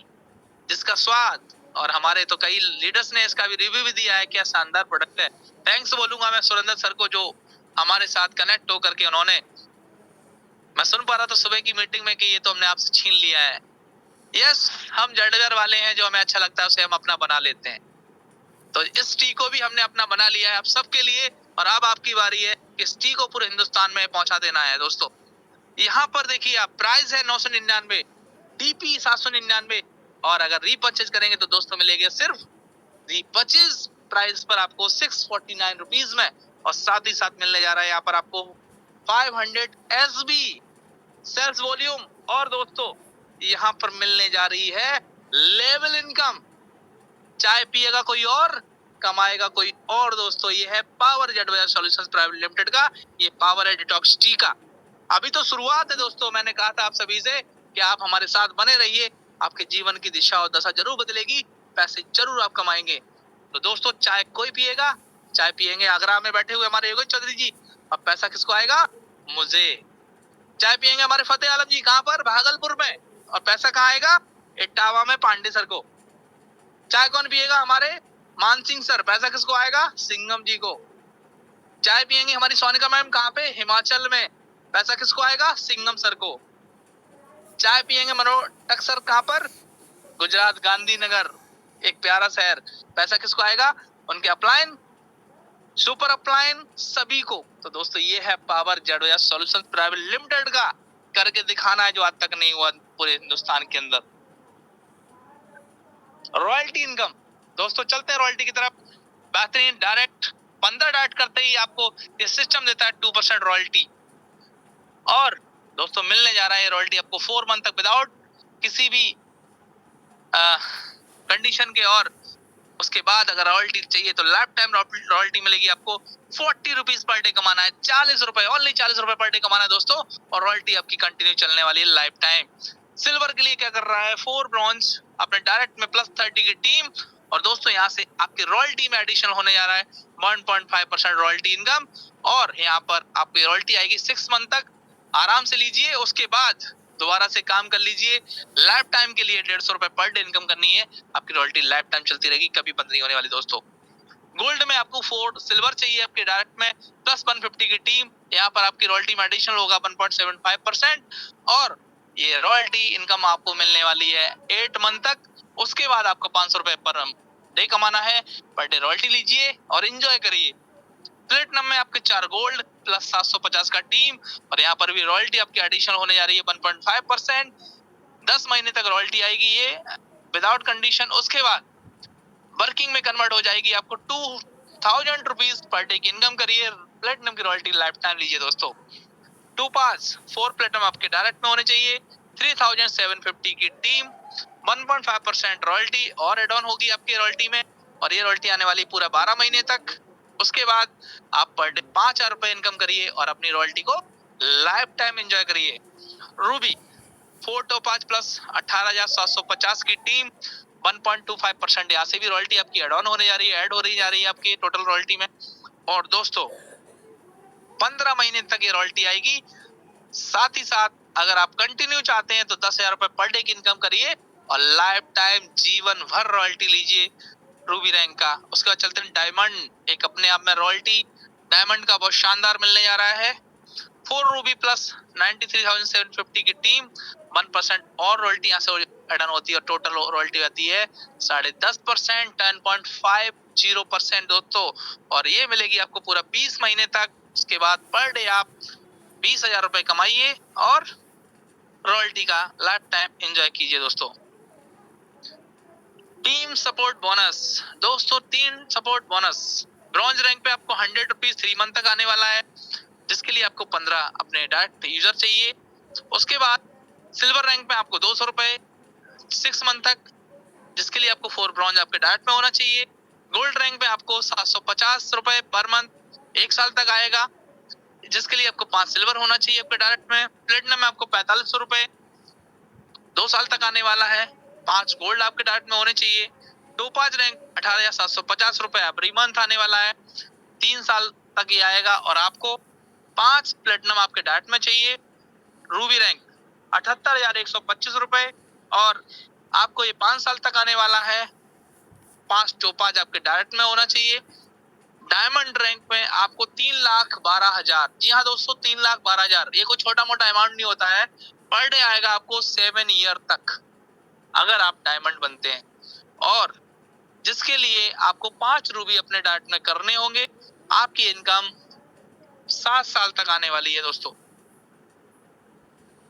जिसका स्वाद, और हमारे तो कई लीडर्स ने इसका भी रिव्यू भी दिया है, क्या शानदार प्रोडक्ट है। थैंक्स बोलूंगा मैं सुरेंद्र सर को जो हमारे साथ कनेक्ट होकर के उन्होंने, मैं सुन पा रहा था सुबह की मीटिंग में कि ये तो हमने आपसे छीन लिया है। यस, हम ZWR वाले हैं, जो हमें अच्छा लगता है उसे हम अपना बना लेते हैं। तो इस टी को भी हमने अपना बना लिया है आप सबके लिए, और अब आपकी बारी है इस टी को पूरे हिंदुस्तान में पहुंचा देना है दोस्तों। यहाँ पर देखिए आप, प्राइस है 999, टीपी 799, और अगर रीपर्चेज करेंगे तो दोस्तों मिलेगा सिर्फ रीपर्चेज प्राइस पर आपको ₹649 में, और साथ ही साथ मिलने जा रहा है यहाँ पर आपको 500 SB सेल्स वॉल्यूम, और दोस्तों यहाँ पर मिलने जा रही है लेवल इनकम। चाय पिएगा कोई और, कमाएगा कोई और। दोस्तों ये है power ZWR solutions private limited का, ये पावर है डिटॉक्स टी का। अभी तो शुरुआत है दोस्तों, मैंने कहा था आप सभी से कि आप हमारे साथ बने रहिए, आपके जीवन की दिशा और दशा जरूर बदलेगी, पैसे जरूर आप कमाएंगे। तो दोस्तों चाय कोई पिएगा, चाय पिएंगे आगरा में बैठे हुए हमारे योगेश चौधरी जी, और पैसा किसको आएगा? मुझे। चाय पिएंगे हमारे फतेह आलम जी, कहाँ पर? भागलपुर में, और पैसा कहाँ आएगा? इटावा में पांडे सर को। चाय कौन पिएगा? हमारे मान सिंह सर, पैसा किसको आएगा? सिंघम जी को। चाय पिएंगे हमारी सोनिका मैम, कहाँ पे? हिमाचल में, पैसा किसको आएगा? सिंघम सर को। चाय पिएंगे मनोटक सर, कहाँ पर? गुजरात, गांधीनगर, एक प्यारा शहर, पैसा किसको आएगा? उनके अपलाइन, सुपर अपलाइन सभी को। तो दोस्तों ये है power ZWR solutions private limited का, करके दिखाना है जो आज तक नहीं हुआ पूरे हिंदुस्तान के अंदर। रॉयल्टी इनकम, दोस्तों चलते हैं रॉयल्टी की तरफ। बेहतरीन डायरेक्ट 15 डायरेक्ट करते ही आपको ये सिस्टम देता है 2% रॉयल्टी, और दोस्तों मिलने जा रहा है रॉयल्टी आपको 4 मंथ तक विदाउट किसी भी कंडीशन के और उसके बाद अगर रॉयल्टी चाहिए तो लाइफ टाइम रॉयल्टी मिलेगी आपको। 40 रुपीज पर डे कमाना है, 40 रुपए, ओनली 40 रुपए पर डे कमाना है दोस्तों, और रॉयल्टी आपकी कंटिन्यू चलने वाली है लाइफ टाइम। सिल्वर के लिए क्या कर रहा है, 4 ब्रॉन्ज अपने डायरेक्ट में +30 की टीम, और दोस्तों यहाँ से आपकी रॉयल्टी में एडिशन होने जा रहा है 1.5% रॉयल्टी इनकम, और यहाँ पर आपकी रॉयल्टी आएगी 6 मंथ तक। आराम से लीजिए, उसके बाद दोबारा से काम कर लीजिए। लाइफ टाइम के लिए 150 रुपए पर डे इनकम करनी है, आपकी रॉयल्टी लाइफ टाइम चलती रहेगी, कभी बंद नहीं होने वाली दोस्तों। गोल्ड में आपको 4, सिल्वर चाहिए आपके डायरेक्ट में +150 की टीम, यहाँ पर आपकी रॉयल्टी में एडिशनल होगा 1.75%, और ये रॉयल्टी इनकम आपको मिलने वाली है 8 मंथ तक। उसके बाद आपको 500 रुपए पर डे कमाना है, पर डे रॉयल्टी लीजिए और एंजॉय करिए। प्लेटिनम में आपके 4 गोल्ड प्लस 750 का टीम, और यहाँ पर भी रॉयल्टी आपकी एडिशनल होने जा रही है 1.5%। 10 महीने तक रॉयल्टी आएगी ये विदाउट कंडीशन। उसके बाद वर्किंग में कन्वर्ट हो जाएगी, आपको 2000 रुपीज पर डे की इनकम करिए, प्लेटिनम की रॉयल्टी लाइफ टाइम लीजिए दोस्तों। 2 पास 4 प्लेटिनम आपके डायरेक्ट में होने चाहिए, 3750 की टीम, 1.5% रॉयल्टी और एड ऑन होगी आपकी रॉयल्टी में, और ये रॉयल्टी आने वाली पूरा 12 महीने तक। उसके बाद आप पर डे 5000 रुपए इनकम करिए और अपनी रॉयल्टी को लाइफ टाइम एंजॉय करिए। रूबी 4 टोपाज प्लस 18750 की टीम, 1.25% यहाँ से भी रॉयल्टी आपकी एड ऑन होने जा रही है, ऐड हो रही जा रही है आपकी टोटल रॉयल्टी में। और दोस्तों 15 महीने तक ये रॉयल्टी आएगी। साथ ही साथ अगर आप कंटिन्यू चाहते हैं तो 10,000 रुपए पर डे की इनकम करिए और लाइफ टाइम जीवन भर रॉयल्टी लीजिए रूबी रैंक का। उसके बाद चलते हैं डायमंड, एक अपने आप में रॉयल्टी डायमंड का बहुत शानदार मिलने जा रहा है। 4 रूबी प्लस 93,750 की टीम, 1% और रॉयल्टी यहाँ से एड ऑन होती है, और टोटल रॉयल्टी आती है 10.5%, 10.50% दोस्तों, और ये मिलेगी आपको पूरा 20 महीने तक। उसके बाद पर डे आप 20,000 रुपए कमाइए और रॉयल्टी का लाइफ टाइम एंजॉय कीजिए दोस्तों। टीम सपोर्ट बोनस दोस्तों, 3 सपोर्ट बोनस। ब्रॉन्ज रैंक पे आपको 100 रुपीज 3 मंथ तक आने वाला है, जिसके लिए आपको 15 अपने डायरेक्ट यूजर चाहिए। उसके बाद सिल्वर रैंक पे आपको 200 रुपए 6 मंथ तक, जिसके लिए आपको 4 ब्रॉन्ज आपके डायरेक्ट में होना चाहिए। गोल्ड रैंक पे आपको 750 रुपए पर मंथ 1 साल तक आएगा, जिसके लिए आपको 5 सिल्वर होना चाहिए आपके डायरेक्ट में। प्लेटिनम में आपको 4500 रुपए 2 साल तक आने वाला है, 5 गोल्ड आपके डायरेक्ट में होने चाहिए। टोपाज रैंक 18,750 रुपए एवरी मंथ आने वाला है, 3 साल तक ये आएगा, और आपको 5 प्लेटिनम आपके डायरेक्ट में चाहिए। रूबी रैंक 78,125 रुपए, और आपको ये 5 साल तक आने वाला है, 5 टोपाज आपके डायरेक्ट में होना चाहिए। डायमंड रैंक में आपको 3,12,000, जी हाँ दोस्तों 3,12,000, ये कोई छोटा मोटा अमाउंट नहीं होता है, पर डे आएगा आपको 7 ईयर तक अगर आप डायमंड बनते हैं, और जिसके लिए आपको 5 रूबी अपने डायरेक्ट में करने होंगे। आपकी इनकम 7 साल तक आने वाली है दोस्तों।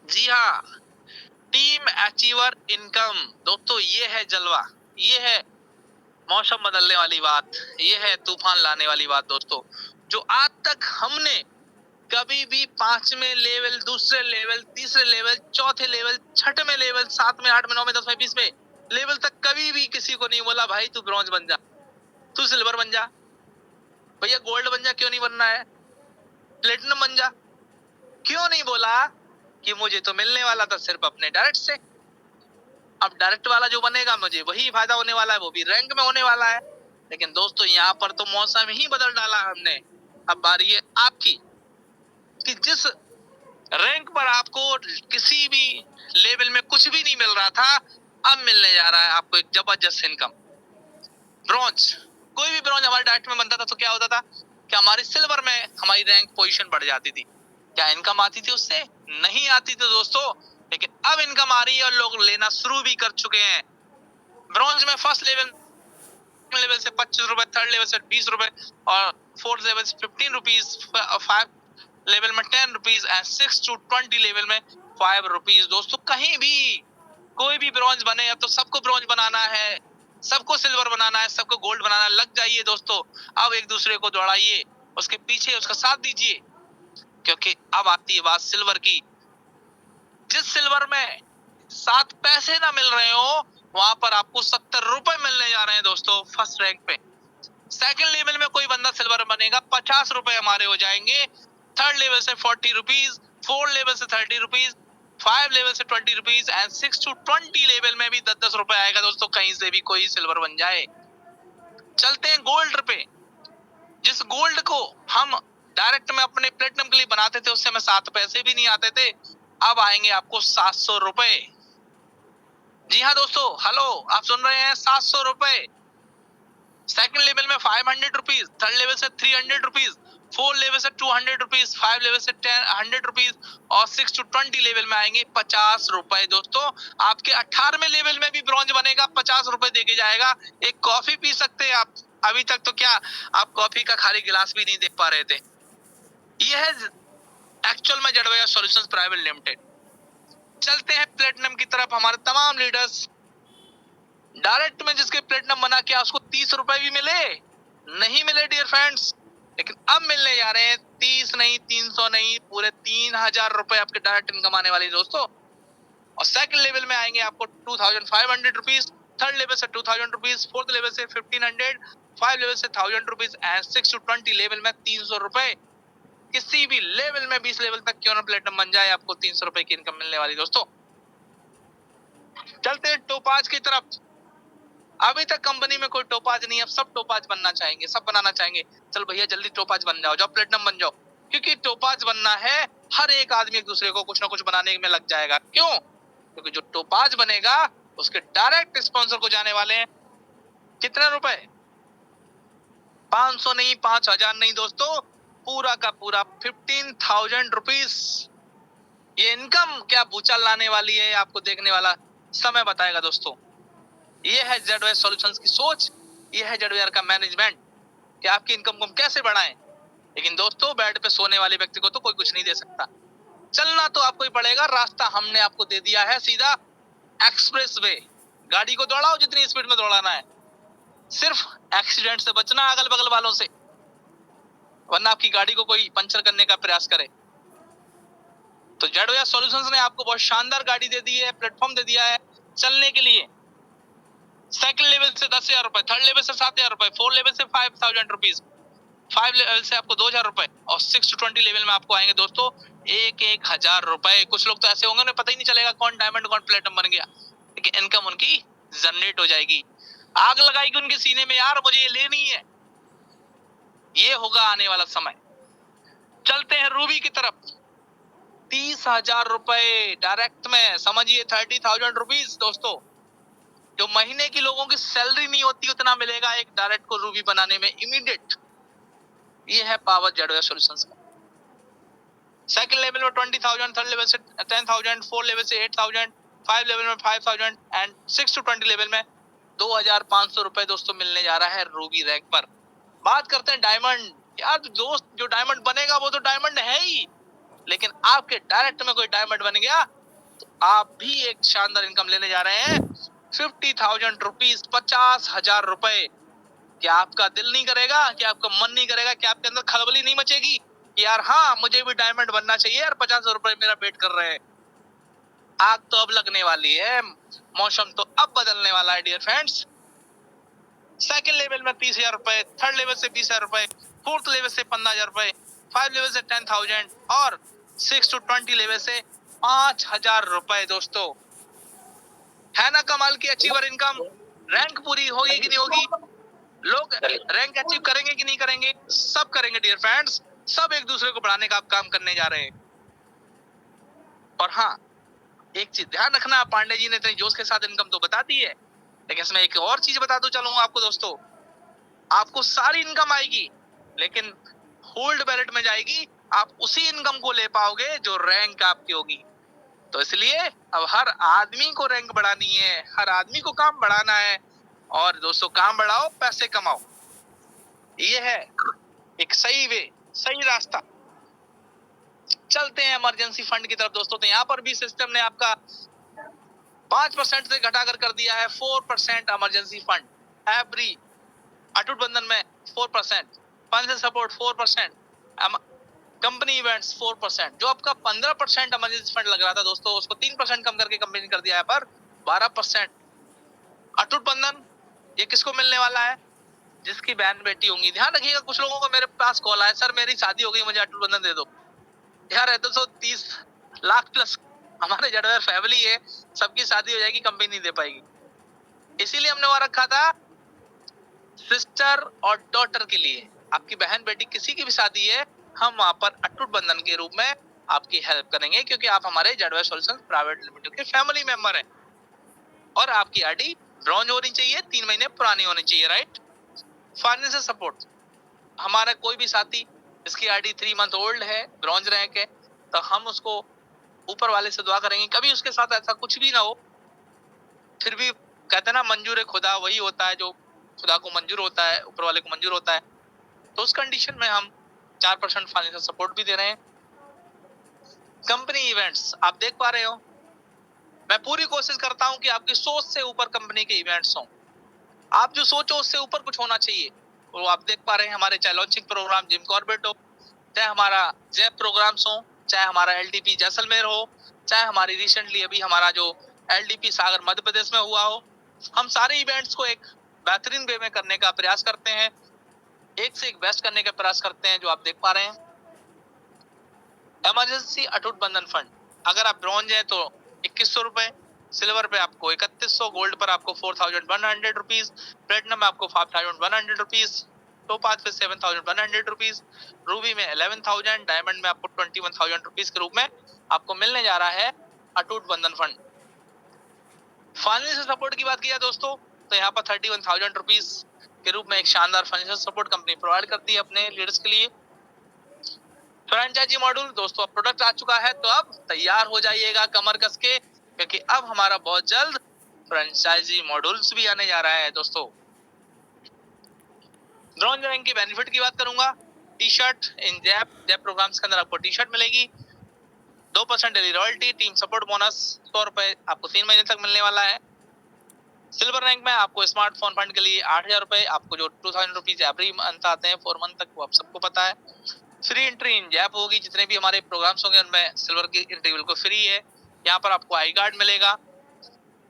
जी हाँ, टीम अचीवर इनकम दोस्तों, ये है जलवा, ये है मौसम बदलने वाली बात, ये है तूफान लाने वाली बात दोस्तों, जो आज तक हमने कभी भी 5वें लेवल, दूसरे लेवल, तीसरे लेवल, चौथे लेवल, छठवें लेवल, 7वें, 8वें, 9वें, 10वें, 20वें लेवल तक कभी भी किसी को नहीं बोला भाई तू ब्रॉन्ज बन जा, तू सिल्वर बन जा, भैया गोल्ड बन जा, क्यों नहीं बनना है, प्लेटिनम बन जा, क्यों नहीं बोला कि मुझे तो मिलने वाला था सिर्फ अपने डायरेक्ट से। अब डायरेक्ट वाला जो बनेगा मुझे वही फायदा होने वाला है, वो भी रैंक में होने वाला है। लेकिन दोस्तों यहाँ पर तो मौसम ही बदल डाला हमने। अब बारी है आपकी कि जिस रैंक पर आपको किसी भी लेवल में कुछ भी नहीं मिल रहा था, अब मिलने जा रहा है आपको एक जबरदस्त इनकम। ब्रॉन्ज, कोई भी ब्रॉन्ज हमारे डायरेक्ट में बनता था तो क्या होता था कि हमारी सिल्वर में हमारी रैंक पोजीशन बढ़ जाती थी। क्या इनकम आती थी उससे? नहीं आती थी दोस्तों, लेकिन अब इनकम आ रही है और लोग लेना शुरू भी कर चुके हैं। ब्रॉन्ज में फर्स्ट लेवल से 25 रुपए, थर्ड लेवल से 20 रुपए, और फोर्थ लेवल से 15 रुपीज, 5 लेवल में 10 रुपीज, एंड 6 to 20 लेवल में 5 रुपीज। दोस्तों कहीं भी कोई भी ब्रॉन्ज बने, अब तो सबको ब्रॉन्ज बनाना है, सबको सिल्वर बनाना है, सबको गोल्ड बनाना है, लग जाइए दोस्तों। अब एक दूसरे को दौड़ाइए, उसके पीछे उसका साथ दीजिए, क्योंकि अब आती है बात सिल्वर की। जिस सिल्वर में 7 पैसे ना मिल रहे हो, वहां पर आपको 70 रुपए मिलने जा रहे हैं दोस्तों फर्स्ट रैंक पे। सेकंड लेवल में कोई बंदा सिल्वर बनेगा 50 रुपए हमारे हो जाएंगे। थर्ड लेवल से 40 रुपीज, फोर्थ लेवल से 30 रुपीज, 5 लेवल से 20 रुपीज एंड 6 to 20 लेवल में भी 10-10 रुपए आएगा दोस्तों, कहीं से भी कोई सिल्वर बन जाए। चलते हैं गोल्ड पे। जिस गोल्ड को हम डायरेक्ट में अपने प्लेटिनम के लिए बनाते थे उससे हमें 7 पैसे भी नहीं आते थे, अब आएंगे आपको 700 रुपए। जी हाँ दोस्तों, हेलो, आप सुन रहे हैं, 700 रुपए। सेकंड लेवल में 500 रुपीज, थर्ड लेवल से 300 रुपीज, फोर्थ लेवल से 200 रुपीज, 5 लेवल से 100 रुपीज और 6 to 20 लेवल में आएंगे 50 रुपए दोस्तों। आपके 18वें लेवल में भी ब्रॉन्ज बनेगा, 50 रुपए देके जाएगा। एक कॉफी पी सकते हैं आप। अभी तक तो क्या आप कॉफी का खाली गिलास भी नहीं देख पा रहे थे। यह है एक्चुअल में जड़वैया सॉल्यूशंस प्राइवेट लिमिटेड। चलते हैं प्लेटिनम की तरफ। हमारे तमाम लीडर्स डायरेक्ट में जिसके प्लेटिनम बना, क्या उसको 30 रुपए भी मिले? नहीं मिले डियर फ्रेंड्स। लेकिन अब मिलने जा रहे हैं 30 नहीं, 300 नहीं, पूरे 3000 रुपए आपके डायरेक्ट इनकम आने वाली दोस्तों। और सेकंड लेवल में आएंगे आपको 2500 रुपीज, थर्ड लेवल से 2000 रुपीज, फोर्थ लेवल से 1500, 5 लेवल से 1000 रुपीज एंड 6 to 20 लेवल में 300 रुपए। किसी भी लेवल में 20 लेवल तक क्यों ना प्लेटिनम बन जाए, आपको 300 रुपए की इनकम मिलने वाली दोस्तों। चलते हैं टोपाज की तरफ। अभी तक कंपनी में कोई टोपाज नहीं है, अब सब टोपाज बनना चाहेंगे, सब बनाना चाहेंगे। चल भैया जल्दी टोपाज बन जाओ, जाओ प्लेटिनम बन जाओ, क्योंकि टोपाज बनना है हर एक आदमी एक दूसरे को कुछ ना कुछ बनाने में लग जाएगा। क्यों? क्योंकि जो टोपाज बनेगा उसके डायरेक्ट स्पॉन्सर को जाने वाले हैं कितने रुपए? 500 नहीं, 5000 नहीं दोस्तों, पूरा का पूरा 15,000 रुपीज। ये इनकम क्या भूचाल लाने वाली है, आपको देखने वाला समय बताएगा दोस्तों। ये है जेडवेयर सॉल्यूशंस की सोच, ये है जेडवेयर का मैनेजमेंट कि आपकी इनकम को हम कैसे बढ़ाएं। लेकिन दोस्तों बेड पे सोने वाले व्यक्ति को तो कोई कुछ नहीं दे सकता। चलना तो आपको ही पड़ेगा, रास्ता हमने आपको दे दिया है सीधा एक्सप्रेस वे। गाड़ी को दौड़ाओ जितनी स्पीड में दौड़ाना है, सिर्फ एक्सीडेंट से बचना अगल बगल वालों से, वरना आपकी गाड़ी को कोई पंचर करने का प्रयास करे। तो जेडवेयर सॉल्यूशंस ने आपको बहुत शानदार गाड़ी दे दी है, प्लेटफॉर्म दे दिया है चलने के लिए। सेकंड लेवल से 10,000 रुपए, थर्ड लेवल से 7,000 रुपए, फोर्थ लेवल से 5,000 रुपीज, 5 लेवल से आपको 2,000 रुपए और 6 to 20 लेवल में आपको आएंगे दोस्तों 1,000 रुपए। कुछ लोग तो ऐसे होंगे उन्हें पता ही नहीं चलेगा कौन डायमंड कौन प्लेटिनम बन गया, लेकिन इनकम उनकी जनरेट हो जाएगी। आग लगाएगी उनके सीने में, यार मुझे ये लेनी है। ये होगा आने वाला समय। चलते हैं रूबी की तरफ। 30,000 रुपए डायरेक्ट में, समझिए 30,000 रुपीज दोस्तों। जो महीने की लोगों की सैलरी नहीं होती उतना मिलेगा एक डायरेक्ट को रूबी बनाने में इमीडिएट। ये है पावर जेडवेयर सॉल्यूशंस का। सेकंड लेवल में 20,000, थर्ड लेवल से 10,000, फोर्थ लेवल से 8,000, 5 लेवल में 5,000 एंड 6 to 20 लेवल में 2,500 रुपए दोस्तों मिलने जा रहा है रूबी रैंक पर। बात करते हैं डायमंड। यार दोस्त जो डायमंड बनेगा वो तो डायमंड है ही, लेकिन आपके डायरेक्ट में कोई डायमंड बन गया तो आप भी एक शानदार इनकम लेने जा रहे हैं 50,000 रुपीज, 50,000 रुपए। क्या आपका दिल नहीं करेगा, क्या आपका मन नहीं करेगा, क्या आपके अंदर खलबली नहीं मचेगी कि यार हाँ मुझे भी डायमंड बनना चाहिए यार, 50 रुपए मेरा वेट कर रहे हैं। आग तो अब लगने वाली है, मौसम तो अब बदलने वाला है डियर फ्रेंड्स। सेकंड लेवल में 30,000 रुपए, थर्ड लेवल से 20,000 रुपए, फोर्थ लेवल से 15,000 रुपए, 5 लेवल से 10,000 और 6 to 20 लेवल से 5,000 रुपए दोस्तों। है ना कमाल की अचीवर इनकम। रैंक पूरी होगी कि नहीं होगी, लोग रैंक अचीव करेंगे कि नहीं करेंगे, सब करेंगे डियर फ्रेंड्स। सब एक दूसरे को बढ़ाने का आप काम करने जा रहे हैं। और हाँ, एक चीज ध्यान रखना, पांडे जी ने इतनी जोश के साथ इनकम तो बता दी है, लेकिन इसमें एक और चीज बता दूं चलूंगा आपको दोस्तों। आपको सारी इनकम आएगी लेकिन होल्ड बैलेट में जाएगी, आप उसी इनकम को ले पाओगे जो रैंक आपकी होगी। तो इसलिए अब हर आदमी को रैंक बढ़ानी है, हर आदमी को काम बढ़ाना है। और दोस्तों काम बढ़ाओ, पैसे कमाओ, ये है एक सही वे, सही रास्ता। चलते हैं इमरजेंसी फंड की तरफ दोस्तों। तो यहाँ पर भी सिस्टम ने आपका 5% से घटाकर कर दिया है 4% इमरजेंसी फंड। एवरी अटूट बंधन में 4%, पंच सपोर्ट 4%, कंपनी इवेंट्स 4%। जो आपका 15% इमरजेंसी फंड लग रहा था दोस्तों, उसको 3% कम करके कंपनी कर दिया है पर 12%। अटूट बंधन ये किसको मिलने वाला है? जिसकी बहन बेटी होंगी। ध्यान रखिएगा, कुछ लोगों को मेरे पास कॉल आया, सर मेरी शादी हो गई, मुझे अटूट बंधन दे दो। यार 230 लाख प्लस हमारे जड़वेर फैमिली है, सबकी शादी हो जाएगी, कंपनी नहीं दे पाएगी। इसीलिए हमने वहां रखा था सिस्टर और डॉटर के लिए। आपकी बहन बेटी किसी की भी शादी है, हम वहां पर अटूट बंधन के रूप में आपकी हेल्प करेंगे, क्योंकि आप हमारे जड़वेर सॉल्यूशंस प्राइवेट लिमिटेड के फैमिली मेंबर हैं। और आपकी आईडी ब्रॉन्ज होनी चाहिए, 3 महीने पुरानी होनी चाहिए, राइट। फाइनेंशियल सपोर्ट, हमारा कोई भी साथी इसकी आईडी 3 मंथ ओल्ड है, ब्रॉन्ज रैंक है, तो हम उसको ऊपर वाले से दुआ करेंगे कभी उसके साथ ऐसा कुछ भी ना हो। फिर भी कहते हैं ना, मंजूर खुदा वही होता है जो खुदा को मंजूर होता है, ऊपर वाले को मंजूर होता है। तो उस कंडीशन में हम 4% फाइनेंशियल सपोर्ट भी दे रहे हैं। कंपनी इवेंट्स आप देख पा रहे हो, मैं पूरी कोशिश करता हूं कि आपकी सोच से ऊपर कंपनी के इवेंट्स हों। आप जो सोचो उससे ऊपर कुछ होना चाहिए। वो आप देख पा रहे हैं, हमारे चाहे लॉन्चिंग प्रोग्राम जिम कॉर्बेट हो, चाहे हमारा जैप प्रोग्राम्स हो, चाहे हमारा एलडीपी जैसलमेर हो, चाहे हमारी रिसेंटली अभी हमारा जो एलडीपी सागर मध्य प्रदेश में हुआ हो, हम सारे इवेंट्स को एक बेहतरीन वे में करने का प्रयास करते हैं, एक से एक बेस्ट करने का प्रयास करते हैं, जो आप देख पा रहे हैं। इमरजेंसी अटूट बंधन फंड, अगर आप ब्रॉन्ज है तो 2100 रुपए, सिल्वर पे आपको 3100, गोल्ड पर आपको 4100 रुपीज, प्लेटिनम में आपको 5100 रुपीज, टोपाज पे 7100 रुपीज, रूबी में 11000, डायमंड में आपको 21000 रुपीज के रूप में आपको मिलने जा रहा है अटूट बंधन फंड। फाइनेंशियल सपोर्ट की बात किया दोस्तों, तो यहाँ पर 31000 रुपीज के रूप में एक शानदार फाइनेंशियल सपोर्ट कंपनी प्रोवाइड करती है अपने लीडर्स के लिए। फ्रेंचाइजी मॉड्यूल दोस्तों, अब प्रोडक्ट आ चुका है, तो अब तैयार हो जाइएगा कमर कस के, क्योंकि अब हमारा बहुत जल्द फ्रेंचाइजी मॉड्यूल्स भी आने जा रहा है दोस्तों। ब्रॉन्ज रैंक की बेनिफिट की बात करूंगा, T shirt in zap programs के अंदर आपको टी शर्ट मिलेगी, 2% daily royalty, team support bonus 100 रुपए आपको 3 महीने तक मिलने वाला है। सिल्वर रैंक में आपको स्मार्टफोन फंड के लिए 8000 रुपए, आपको जो 2000 रुपीज एवरी मंथ आते हैं 4 मंथ तक, वो आप सबको पता है। फ्री एंट्री इन जैप होगी, जितने भी हमारे प्रोग्राम्स होंगे उनमें सिल्वर की एंट्री बिल्कुल फ्री है। यहाँ पर आपको आई कार्ड मिलेगा,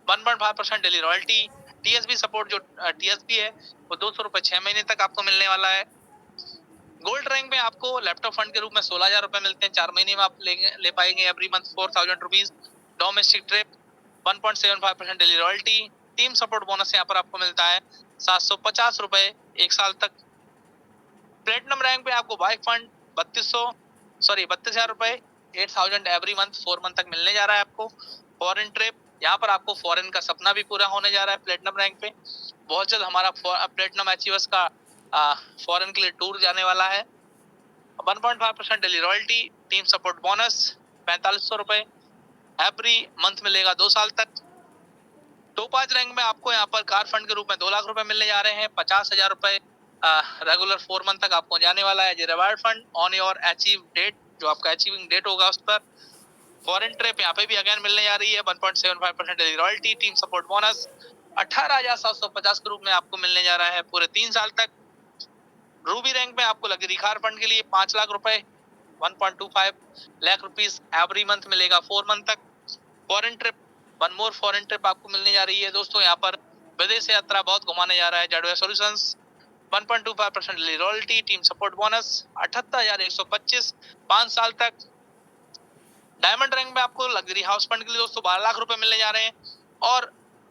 1.5% डेली रॉयल्टी, टीएसबी सपोर्ट, जो टीएसबी है वो 200 रुपए 6 महीने तक आपको मिलने वाला है। गोल्ड रैंक में आपको लैपटॉप फंड के रूप में 16000 रुपए मिलते हैं, 4 महीने में आप ले पाएंगे every month 4000 rupees. Domestic trip 1.75% daily royalty, team support bonus यहाँ पर आपको मिलता है 750 रुपए 1 साल तक। प्लेटिनम रैंक पे आपको बाइक फंड 32,000 रुपए 8000 एवरी मंथ 4 मंथ तक मिलने जा रहा है आपको। फॉरेन ट्रिप, यहाँ पर आपको फॉरेन का सपना भी पूरा होने जा रहा है प्लेटिनम रैंक पे। बहुत जल्द हमारा प्लेटिनम अचीवर्स का फॉरेन के लिए टूर जाने वाला है। 1.5% daily royalty, team support bonus 4500 रुपए एवरी मंथ मिलेगा 2 साल तक। टोपाज रैंक में आपको यहाँ पर कार फंड के रूप में 2 लाख रुपए मिलने जा रहे हैं, 50,000 रुपए रेगुलर 4 मंथ तक आपको जाने वाला है। Reward fund on your achieve date, जो आपका अचीविंग डेट होगा उस पर। फॉरेन ट्रिप यहाँ पे भी अगेन मिलने जा रही है, 1.75% daily royalty, team support bonus 18,750 के रूप में आपको मिलने जा रहा है पूरे 3 साल तक। रूबी रैंक में आपको लग्जरी कार फंड के लिए 5 लाख रुपए 1.25 लाख रुपीस एवरी मंथ मिलेगा 4 मंथ तक। Foreign trip, one more foreign trip आपको मिलने जा रही है दोस्तों, यहाँ पर विदेश यात्रा बहुत घुमाने जा रहा है Zedway solutions. 1.25% royalty, team support bonus 78,125 5 साल तक। डायमंड रैंक में आपको लग्जरी हाउस फंड के लिए दोस्तों 12 लाख रुपए मिलने जा रहे हैं, और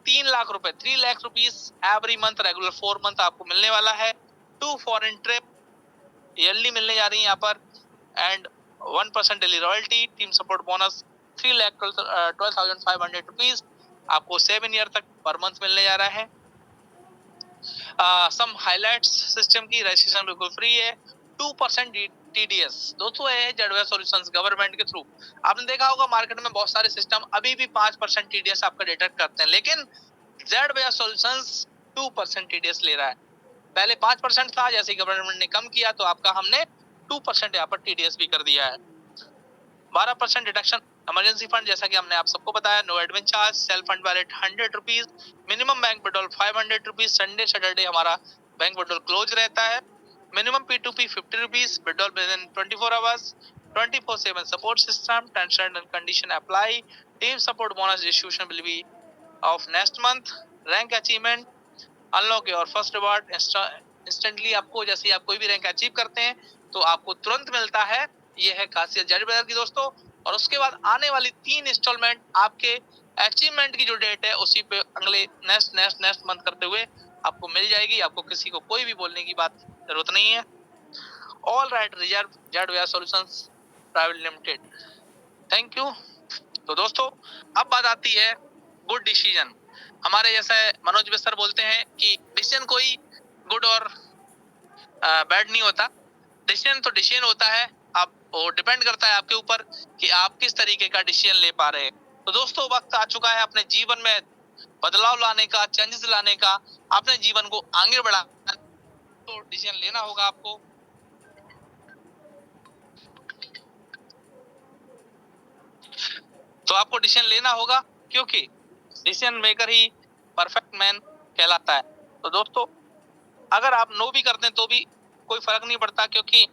3 लाख रुपए 3 lakh rupees every month regular 4 month आपको मिलने वाला है। 2 फॉरेन ट्रिप ईयरली मिलने जा रही है यहाँ पर, and 1% daily royalty, team support bonus 3,12,500 rupees आपको 7 ईयर तक पर मंथ मिलने जा रहा है। सम हाइलाइट्स सिस्टम की रजिस्ट्रेशन बिल्कुल फ्री है। 2% टीडीएस दोस्तों है जेडवे सॉल्यूशंस गवर्नमेंट के थ्रू। आपने देखा होगा मार्केट में बहुत सारे सिस्टम अभी भी 5% टीडीएस आपका डिडक्ट करते हैं, लेकिन जेडवे सॉल्यूशंस 2% टीडीएस ले रहा है। पहले 5% था, जैसे गवर्नमेंट ने कम किया तो आपका हमने 2% यहाँ पर टीडीएस भी कर दिया है। 12% डिडक्शन इमरजेंसी फंड, जैसा कि हमने आप सबको बताया, no admin charge, self fund wallet 100 rupees, minimum bank withdrawal 500 rupees, Sunday Saturday हमारा बैंक विड्रॉल क्लोज रहता है। Minimum P2P 50 rupees, withdrawal within 24 hours, 24/7 support system, terms and condition apply, team support bonus distribution will be of next month, rank achievement, unlock your first reward instantly. आपको जैसे ही आप कोई भी rank achieve करते हैं तो आपको तुरंत मिलता है। ये है खासियत जेड ब्रदर की दोस्तों। और उसके बाद आने वाली 3 इंस्टॉलमेंट आपके अचीवमेंट की जो डेट है उसी पे अगले नेक्स्ट मंथ करते हुए आपको मिल जाएगी। आपको किसी को कोई भी बोलने की बात जरूरत नहीं है। All right reserve Zware solutions private limited, thank you. तो दोस्तों अब बात आती है गुड डिसीजन। हमारे जैसे मनोज सर बोलते हैं कि डिसीजन कोई गुड और बैड नहीं होता। डिसीजन तो डिसीजन होता है। अब वो डिपेंड करता है आपके ऊपर कि आप किस तरीके का डिसीजन ले पा रहे हैं। तो दोस्तों वक्त आ चुका है अपने जीवन में बदलाव लाने का, चेंजेस लाने का, अपने जीवन को आगे बढ़ाने, तो डिसीजन लेना होगा आपको। तो आपको डिसीजन लेना होगा, क्योंकि डिसीजन मेकर ही परफेक्ट मैन कहलाता है। तो दोस्तों अगर आप नो भी करते हैं तो भी कोई फर्क नहीं पड़ता, क्योंकि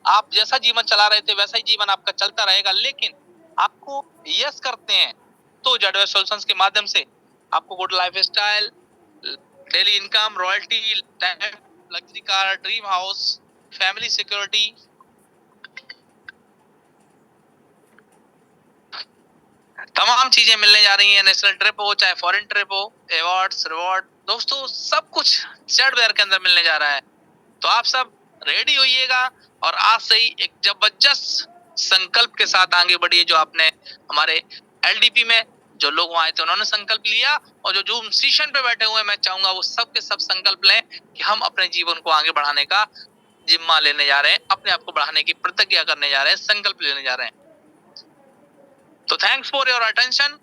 आप जैसा जीवन चला रहे थे वैसा ही जीवन आपका चलता रहेगा। लेकिन आपको यस करते हैं तो जेडवेयर सॉल्यूशंस के माध्यम से आपको good life style, daily income, royalty, luxury car, dream house, family security, तमाम चीजें मिलने जा रही हैं। नेशनल ट्रिप हो चाहे फॉरेन ट्रिप हो, अवार्ड्स, रिवॉर्ड, दोस्तों सब कुछ जेडवेयर के अंदर मिलने जा रहा है। तो आप सब रेडी होइएगा और आज से ही एक जबरदस्त संकल्प के साथ आगे बढ़िए। जो आपने हमारे एलडीपी में जो लोग वहां आए थे उन्होंने संकल्प लिया, और जो जूम सेशन पे बैठे हुए हैं मैं चाहूंगा वो सब के सब संकल्प लें कि हम अपने जीवन को आगे बढ़ाने का जिम्मा लेने जा रहे हैं, अपने आप को बढ़ाने की प्रतिज्ञा करने जा रहे हैं, संकल्प लेने जा रहे हैं। तो thanks for your attention.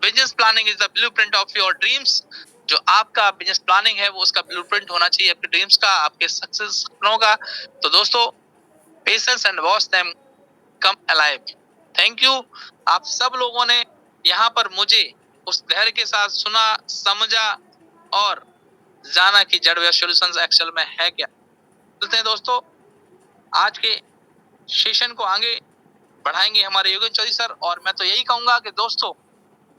Business planning is the blueprint of your dreams. जो आपका बिजनेस प्लानिंग है वो उसका ब्लूप्रिंट होना चाहिए आपके ड्रीम्स का, आपके सक्सेस सपनों का। तो दोस्तों patience and watch them come alive. Thank you. आप सब लोगों ने यहाँ पर मुझे उस धैर्य के साथ सुना, समझा और जाना कि जेडवेयर सॉल्यूशंस एक्सेल में है क्या। चलते हैं दोस्तों, आज के सेशन को आगे बढ़ाएंगे हमारे योगेश चौधरी सर। और मैं तो यही कहूंगा कि दोस्तों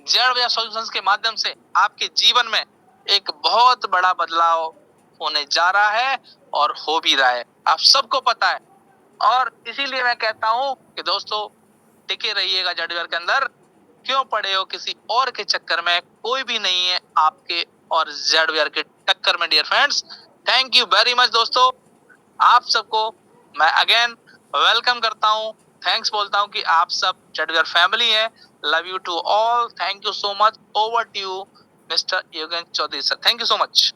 जेडवेयर सॉल्यूशंस के माध्यम से आपके जीवन में एक बहुत बड़ा बदलाव होने जा रहा है और हो भी रहा है, आप सबको पता है। और इसीलिए मैं कहता हूं कि दोस्तों टिके रहिएगा जेडवेयर के अंदर। क्यों पड़े हो किसी और के चक्कर में, कोई भी नहीं है आपके और जेडवेयर के टक्कर में dear friends. Thank you very much दोस्तों। आप सबको मैं अगेन वेलकम करता हूं, थैंक्स बोलता हूं कि आप सब जेडवेयर फैमिली है। Love you to all, thank you so much. Over to you mister Yogesh Chaudhary sir, thank you so much.